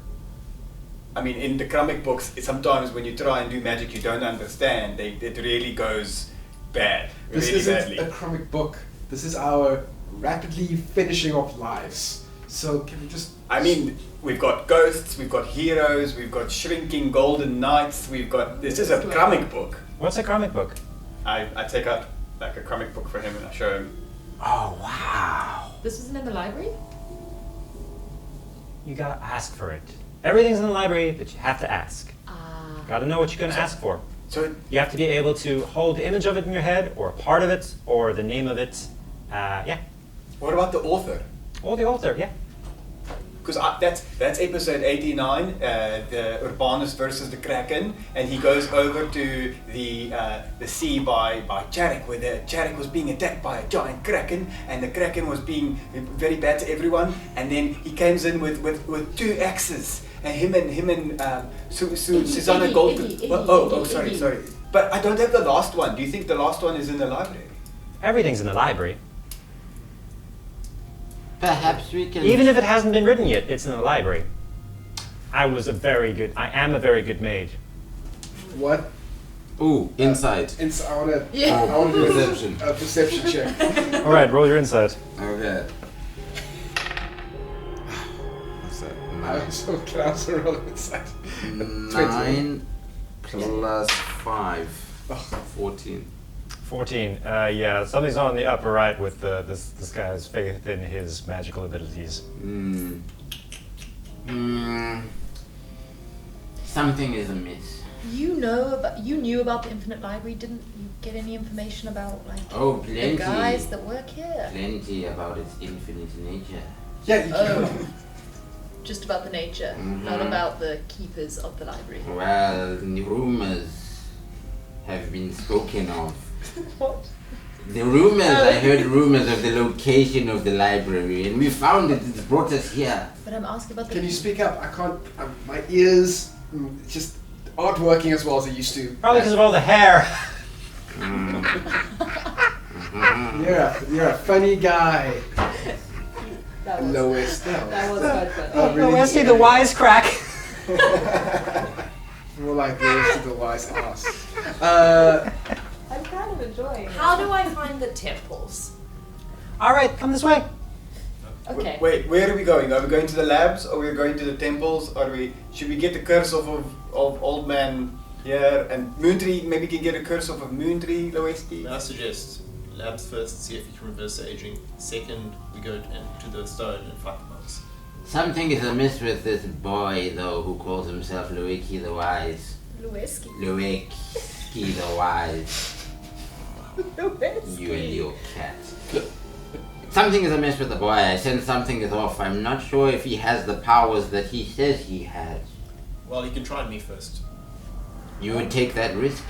I mean, in the comic books, sometimes when you try and do magic you don't understand, it really goes bad. This really isn't badly. a comic book. This is our rapidly finishing off lives. So can we just? I mean, we've got ghosts, we've got heroes, we've got shrinking golden knights, we've got... This is a comic book. What's a comic book? I take out like a comic book for him and I show him. Oh wow! This isn't in the library? You gotta ask for it. Everything's in the library, but you have to ask. Ah. Gotta know what you're gonna ask for. So You have to be able to hold the image of it in your head, or a part of it, or the name of it. Yeah. what about the author? Or the author, yeah. Because that's episode 89, the Urbanus versus the Kraken, and he goes over to the sea by Charik, where the Charik was being attacked by a giant Kraken, and the Kraken was being very bad to everyone, and then he comes in with 2 axes, and him and Susanna Gold. Sorry. But I don't have the last one. Do you think the last one is in the library? Everything's in the library. Perhaps we can. Even if it hasn't been written yet, it's in the library. I am a very good mage. What? Ooh, insight. I wanna. Yeah. I wanna do Perception. a perception check. Alright, roll your insight. Okay. What's that? I'm so close to rolling inside. 9 plus 5. 14. 14. Yeah, something's on the upper right with this guy's faith in his magical abilities. Something is amiss. You knew about the Infinite Library, didn't you get any information about Oh, the plenty. guys that work here? Plenty about its infinite nature. Yeah. Just about the nature, not about the keepers of the library. Well, the rumors have been spoken of. What? The rumors, I heard rumors of the location of the library, and we found it. It's brought us here. But I'm asking about the. Can you speak up? I can't. My ears just aren't working as well as they used to. Probably because of all the hair. You're a funny guy. That was, Lois. that was quite funny. Oh, really? Let's see the wisecrack. More like Lois to the wise ass. I'm kind of enjoying it. How do I find the temples? All right, come this way. Okay. Wait, where are we going? Are we going to the labs, or we're going to the temples? Should we get the curse off of old man here? And Moontree, maybe can get a curse off of Moontree, Loesti? I suggest labs first, see if you can reverse the aging. Second, we go to the stone and fight the monks. Something is amiss with this boy, though, who calls himself Loeki the Wise. Lewinsky. Loeki the Wise. You and your cat. Something is amiss with the boy. I sense something is off. I'm not sure if he has the powers that he says he has. Well, you can try me first. You would take that risk?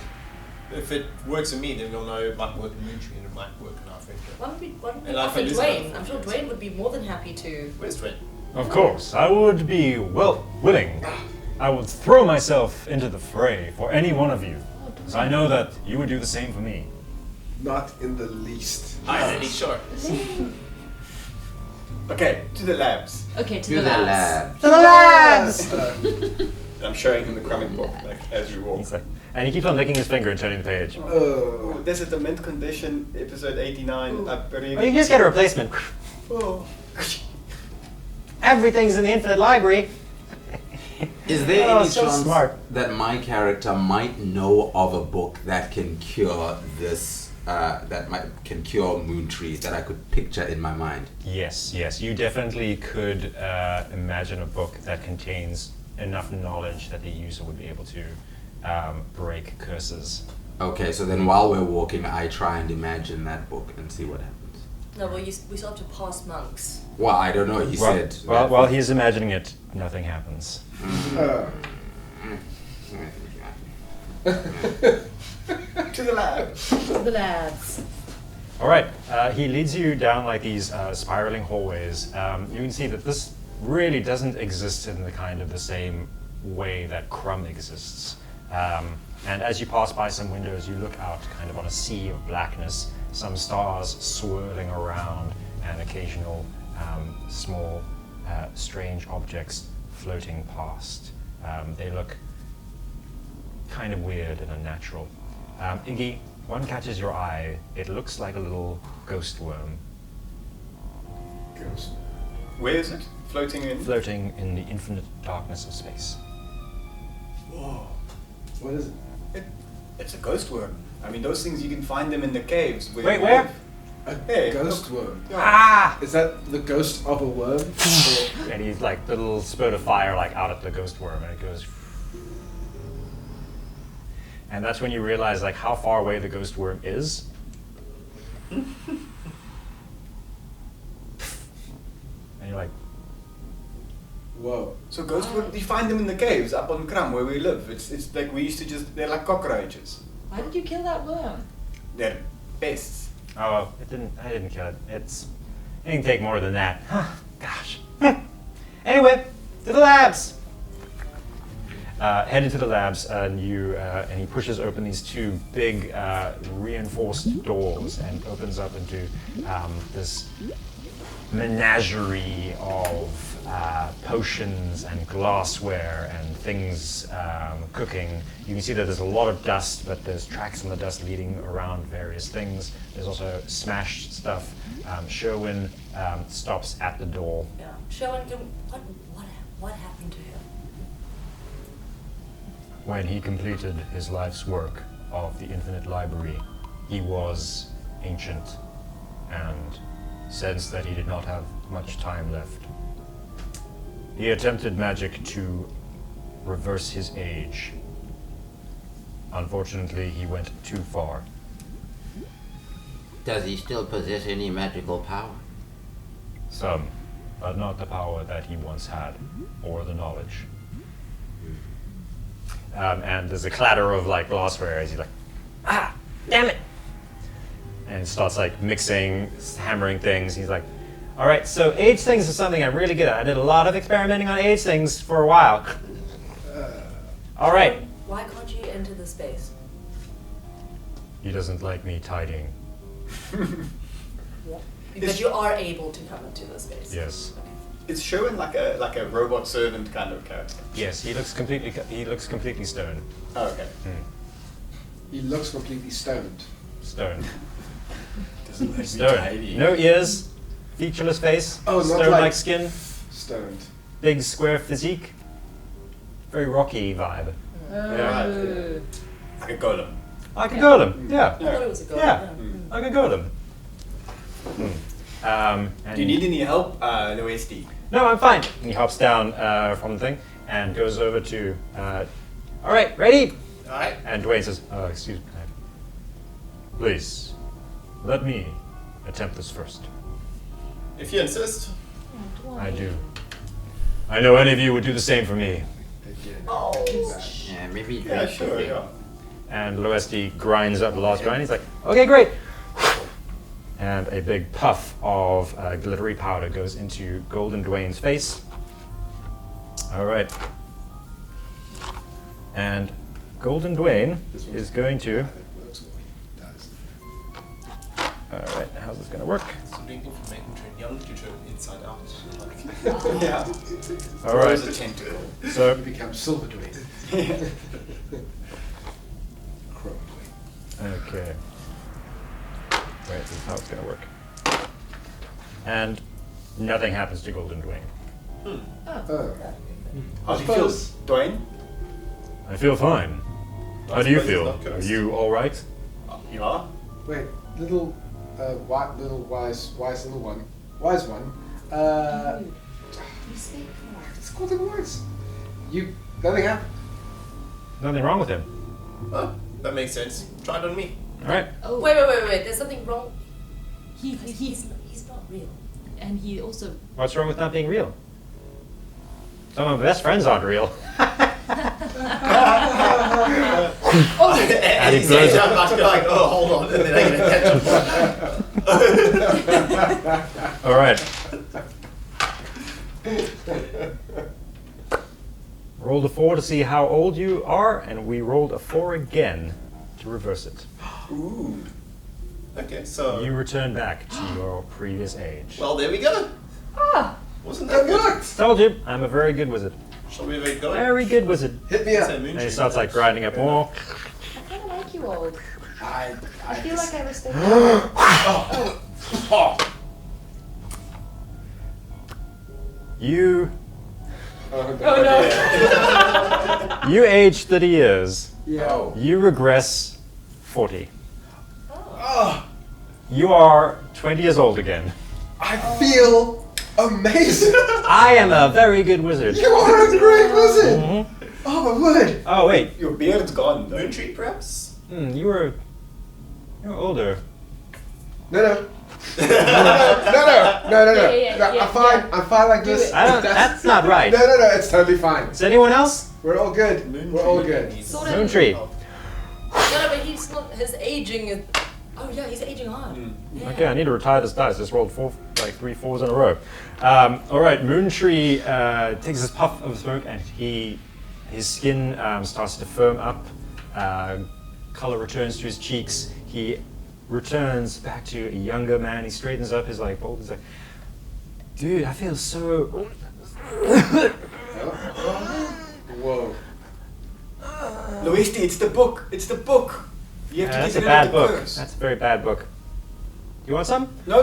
If it works on me, then we'll know it might work in Moontree and it might work in our friendship. Why don't we And I offer can lose Dwayne? another I'm sure 40 Dwayne would be more than happy to. Where's Dwayne? Of course, I would be willing. I would throw myself into the fray for any one of you, as I know that you would do the same for me. Not in the least. I'm really sure. Okay, to the labs. Okay, to To the the labs. lab. To the labs. I'm showing him the comic book as we walk. He's like, and he keeps on licking his finger and turning the page. Oh, this is the mint condition, episode 89. Well, you can just get a replacement. Oh. Everything's in the Infinite Library. Is there Oh, any so chance smart. that my character might know of a book that can cure this, can cure Moontree, that I could picture in my mind? Yes, you definitely could imagine a book that contains enough knowledge that the user would be able to break curses. Okay, so then while we're walking, I try and imagine that book and see what happens. No, well, we still have to pass monks. Well, I don't know. He said. While he's imagining it, nothing happens. To the labs. To the labs. All right, he leads you down like these spiraling hallways. You can see that this really doesn't exist in the same way that Crumb exists. And as you pass by some windows, you look out kind of on a sea of blackness, some stars swirling around, and occasional small, strange objects floating past. They look kind of weird and unnatural. Iggy, one catches your eye. It looks like a little ghost worm. Ghost. Where is it? Floating in? Floating in the infinite darkness of space. Whoa. What is it? It's a ghost worm. I mean, those things, you can find them in the caves. Wait, where? A Hey, ghost look. worm. Ah! Is that the ghost of a worm? And he's like the little spurt of fire like out at the ghost worm, and it goes. And that's when you realize like how far away the ghost worm is. And you're like, Whoa. So ghost worm, you find them in the caves up on Kram where we live. It's like we used to they're like cockroaches. Why did you kill that worm? They're pests. oh, I didn't kill it. It can take more than that. Gosh. Anyway, to the labs. Head into the labs, and and he pushes open these two big reinforced doors and opens up into this menagerie of potions and glassware and things cooking. You can see that there's a lot of dust, but there's tracks on the dust leading around various things. There's also smashed stuff. Sherwin stops at the door. Yeah. Sherwin, what happened to him? When he completed his life's work of the Infinite Library, He was ancient and sensed that he did not have much time left. He attempted magic to reverse his age. Unfortunately, he went too far. Does he still possess any magical power? Some, but not the power that he once had, or the knowledge. And there's a clatter of like glassware as he's like, ah, damn it! And starts like mixing, hammering things. He's like, all right, so age things is something I'm really good at. I did a lot of experimenting on age things for a while. All right. Why can't you enter the space? He doesn't like me tidying. But you are able to come into the space. Yes. It's showing like a robot servant kind of character. Yes, he looks completely stoned. Oh, okay. He looks completely stoned. Stoned. Doesn't like me Stoned. tidy. No ears, featureless face, Oh, not stone-like like- skin, Stoned. big square physique. Very rocky vibe. Right. Like a golem. Like a golem, yeah. I thought it was a girl. Yeah, like a golem. And Do you need any help, Loesti? No, I'm fine. He hops down from the thing and goes over to. All right, ready? Alright. And Dwayne says, "Excuse me, please, let me attempt this first." If you insist. I do. I know any of you would do the same for me. Yeah, maybe. Yeah, sure, yeah. And Loesti grinds up the last grind. He's like, "Okay, great." And a big puff of glittery powder goes into Golden Dwayne's face. All right. And Golden Dwayne is going to. All right, how's this going to work? So doing information turn young to turn inside out. Yeah. All right. Throws a tentacle. So You become Silver Dwayne. Chrome Dwayne. okay. Right, this is how it's going to work. And nothing happens to Golden Dwayne. Oh. How do you feel, Dwayne? I feel fine. How do you suppose it's feel? not Are cursed. you all right? You are? Wait, little wise little one. Wise one. It's called the words. Nothing happened. Nothing wrong with him. Oh, that makes sense. Try it on me. All right. Oh, Wait. There's something wrong. He's not real. and he also. What's wrong with not being real? Some of my best friends aren't real. And he blows up. I feel like, oh, hold on, and then I get attention. All right. Rolled a 4 to see how old you are, and we rolled a 4 again to reverse it. Ooh. Okay, so. You return back to your previous age. Well, there we go. Ah, Wasn't that good? Told you, I'm a very good wizard. Shall we get going? Very good wizard. Hit me up. Say And he Moontree. starts like grinding up more. I kind of like you old. I I feel like I respect you. You Oh you age 30 years. Yeah. You regress 40. Oh, You are 20 years old again. I feel amazing. I am a very good wizard. You are a great wizard. Mhm. Oh my word. Oh wait, Your beard's gone, though. Moontree, perhaps? you were older. No. No. Yeah, I'm fine. I'm fine like this. I don't. That's not right. No. It's totally fine. Is anyone else? We're all good. We're all good. Sort of. Moontree. No, but he's not. His aging is. Oh yeah, he's aging hard. Yeah. Okay, I need to retire this dice. Just rolled 3 4s in a row. All right, Moontree takes this puff of smoke, and his skin starts to firm up. Color returns to his cheeks. He returns back to a younger man. He straightens up his like bold. He's like, dude, I feel so. Whoa. Loesti, it's the book. It's the book. You have to That's get a rid bad of the book. curse. That's a very bad book. You want some? No.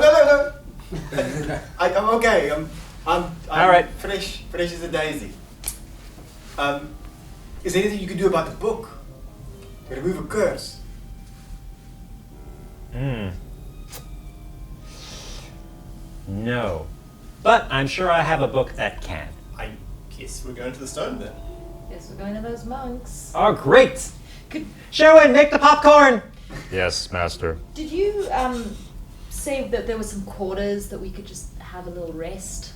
I'm okay. I'm All right. fresh as a daisy. Is there anything you can do about the book? Remove a curse. No. But I'm sure I have a book that can. I guess we're going to the stone then. Yes, we're going to those monks. Oh, great! Sherwin, make the popcorn! Yes, master. Did you say that there were some quarters that we could just have a little rest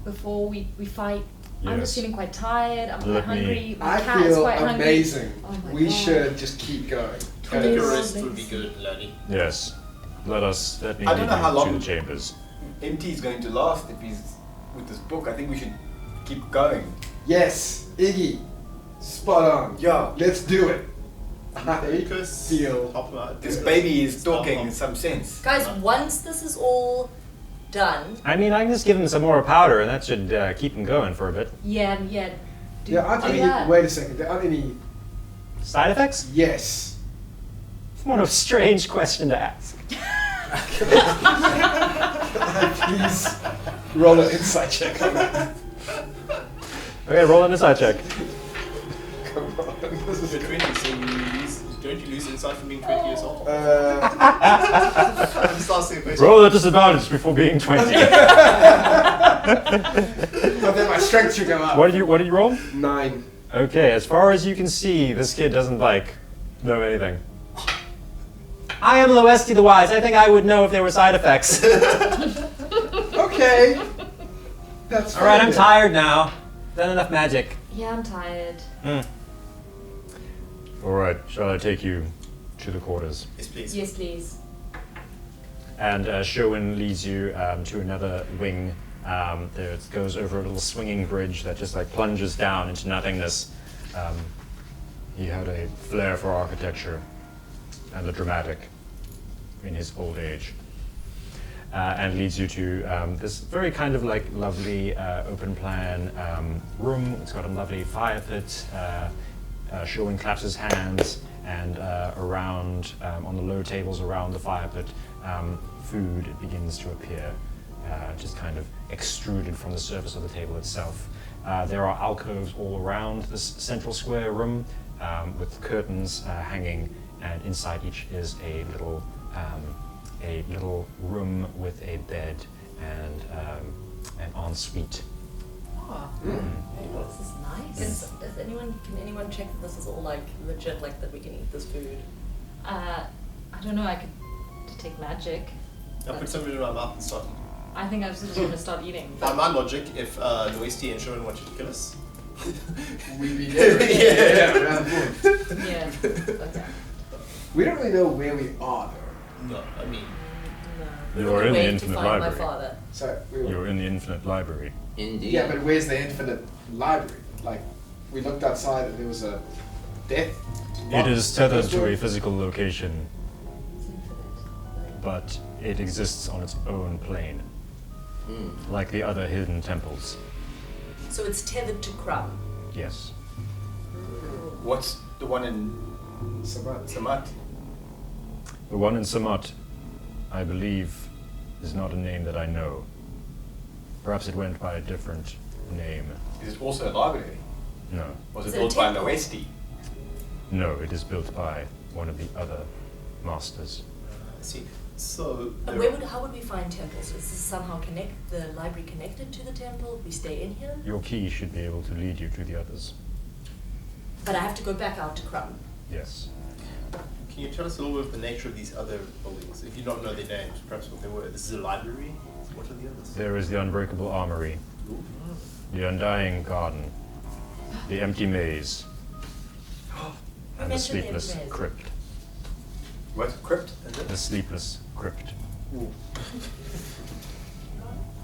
before we fight? I'm just Yes. feeling quite tired. I'm quite Let me- hungry. My I cat is feel quite hungry. amazing. Oh my We God. should just keep going. I think a Please. rest would be good, laddie. Yes. Let me I don't lead know how you long- to the chambers. MT is going to last if he's with this book. I think we should keep going. Yes, Iggy. Spot on. Yeah. Let's do it. I Lucas, feel. help him out. This baby is talking in some sense. Guys, once this is all done, I mean, I can just give him some more powder, and that should keep him going for a bit. Yeah. Do Aren't do any, that. wait a second. There aren't any. Side effects? Yes. What a strange question to ask. Please roll an insight check on that. Okay, roll an insight check. Come on. This is You're 20, so don't you lose insight from being 20 years old? Uh, Just asking a question. Roll at disadvantage before being 20. but then my strength should go up. What did you roll? 9. Okay, as far as you can see, this kid doesn't know anything. I am Loesti the Wise. I think I would know if there were side effects. Okay. That's All right, fine I'm then. tired now. Done enough magic. Yeah, I'm tired. All right. Shall I take you to the quarters? Yes, please. Yes, please. And Sherwin leads you to another wing. There it goes over a little swinging bridge that just like plunges down into nothingness. He had a flair for architecture and the dramatic in his old age. And leads you to this very kind of like lovely open plan room. It's got a lovely fire pit. Sherwin claps his hands, and around on the low tables around the fire pit, food begins to appear, just kind of extruded from the surface of the table itself. There are alcoves all around this central square room with curtains hanging, and inside each is a little room with a bed and an ensuite. oh, this is nice. Can anyone check that this is all like legit, like that we can eat this food? I don't know. I could detect magic. I'll put something in my mouth and start. I think I'm just going to start eating. By my logic, if Noisty and Sherwin wanted to kill us, We'd be dead. Yeah, around the board. Yeah. Okay. We don't really know where we are, though. no, I mean, No. You're in the Wait to infinite find my library. father. So we were, You're in the infinite library. Indeed. yeah, but where's the infinite library? Like, we looked outside and there was a death. It is tethered to a Story. physical location, but it exists on its own plane, like the other hidden temples. So it's tethered to Crumb. Yes. What's the one in Samat? The one in Samat, I believe, is not a name that I know. Perhaps it went by a different name. Is it also a library? No. Was Is it it a built by temple? Loesti? No, it is built by one of the other masters. I see. So, And how would we find temples? Is this somehow the library connected to the temple? We stay in here? Your key should be able to lead you to the others. But I have to go back out to Crumb. Yes. can you tell us a little bit of the nature of these other buildings? If you don't know their names, perhaps what they were. This is a library. What are the others? There is the Unbreakable Armory, the Undying Garden, the Empty Maze, and the mentioned the Sleepless Empty Maze. Crypt. What? Crypt? The Sleepless Crypt.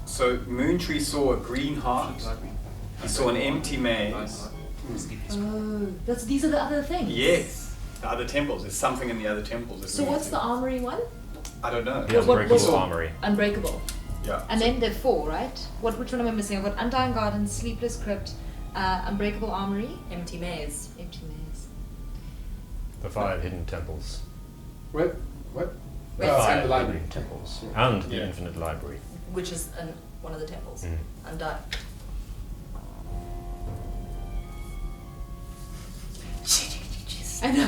So Moontree saw a green heart. He saw an empty maze. Oh, these are the other things. Yes. The other temples. There's something in the other temples. that So we need what's to- the armory one? I don't know. The What- Unbreakable what- Armory. Unbreakable. Yeah. And then there are 4, right? Which one am I missing? I've got Undying Garden, Sleepless Crypt, Unbreakable Armory, Empty maze. Empty Maze. The 5 hidden temples. What? The Wait, Oh, 5 and the library. hidden temples. And the Yeah. Infinite Library. Which is one of the temples. Mm. Undone. this. I know.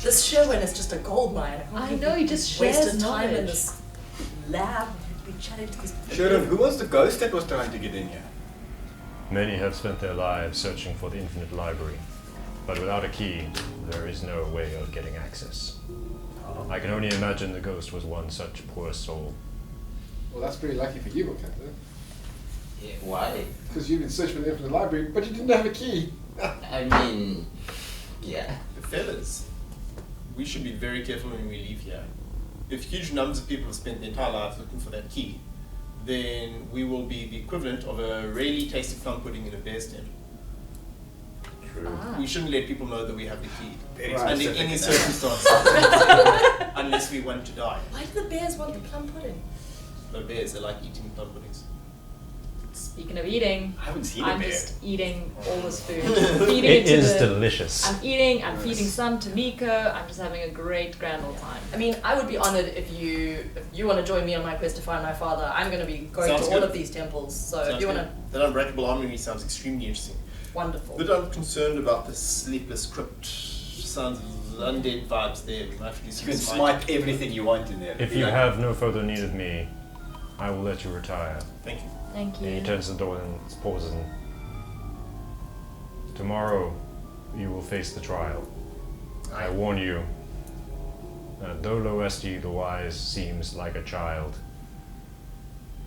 This Sherwin is just a gold mine. I know, he just shares wasted time in knowledge. this lab. We'd be chatting to these Sharon, who was the ghost that was trying to get in here? Many have spent their lives searching for the infinite library, but without a key, there is no way of getting access. I can only imagine the ghost was one such poor soul. Well, that's pretty lucky for you, Captain. Yeah, why? Because you've been searching for the infinite library, but you didn't have a key. I mean, yeah. Fellas, we should be very careful when we leave here. If huge numbers of people have spent their entire lives looking for that key, then we will be the equivalent of a really tasty plum pudding in a bear's den. True. Ah. We shouldn't let people know that we have the key. Very Under specific any in that. circumstance. Unless we want to die. Why do the bears want the plum pudding? No bears, they like eating plum puddings. Speaking of eating, I haven't seen a I'm bear. just eating all this food. Feeding It to is the, delicious. I'm eating, I'm feeding some to Miko, I'm just having a great grand old time. I mean, I would be honored if you want to join me on my quest to find my father. I'm going to be going Sounds to all good. of these temples, so Sounds if you want good. to, That unbreakable armory sounds extremely interesting. wonderful. But I'm concerned about the sleepless crypt. Sounds undead vibes there. We might have to do You some can smite. smite everything you want in there. If you have no further need of me, I will let you retire. Thank you. Thank And he you. turns to the door and pauses. And tomorrow, you will face the trial. I warn you that though Loesti the Wise seems like a child,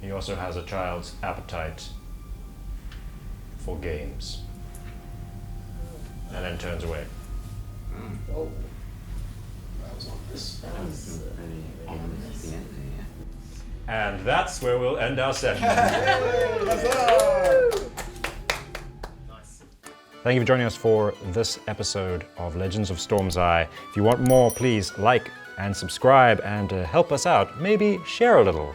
he also has a child's appetite for games. And then turns away. Whoa. That was on this. That was Very ominous, yeah. And that's where we'll end our session. Nice. Thank you for joining us for this episode of Legends of Storm's Eye. If you want more, please like and subscribe, and to help us out, maybe share a little.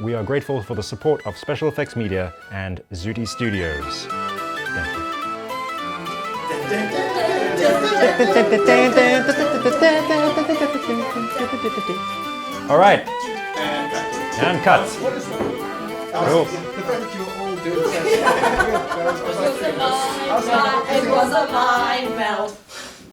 We are grateful for the support of Special Effects Media and Zuti Studios. Thank you. All right, and cut. What is that? Cool. The fact that you were all doing that. It was a mind melt.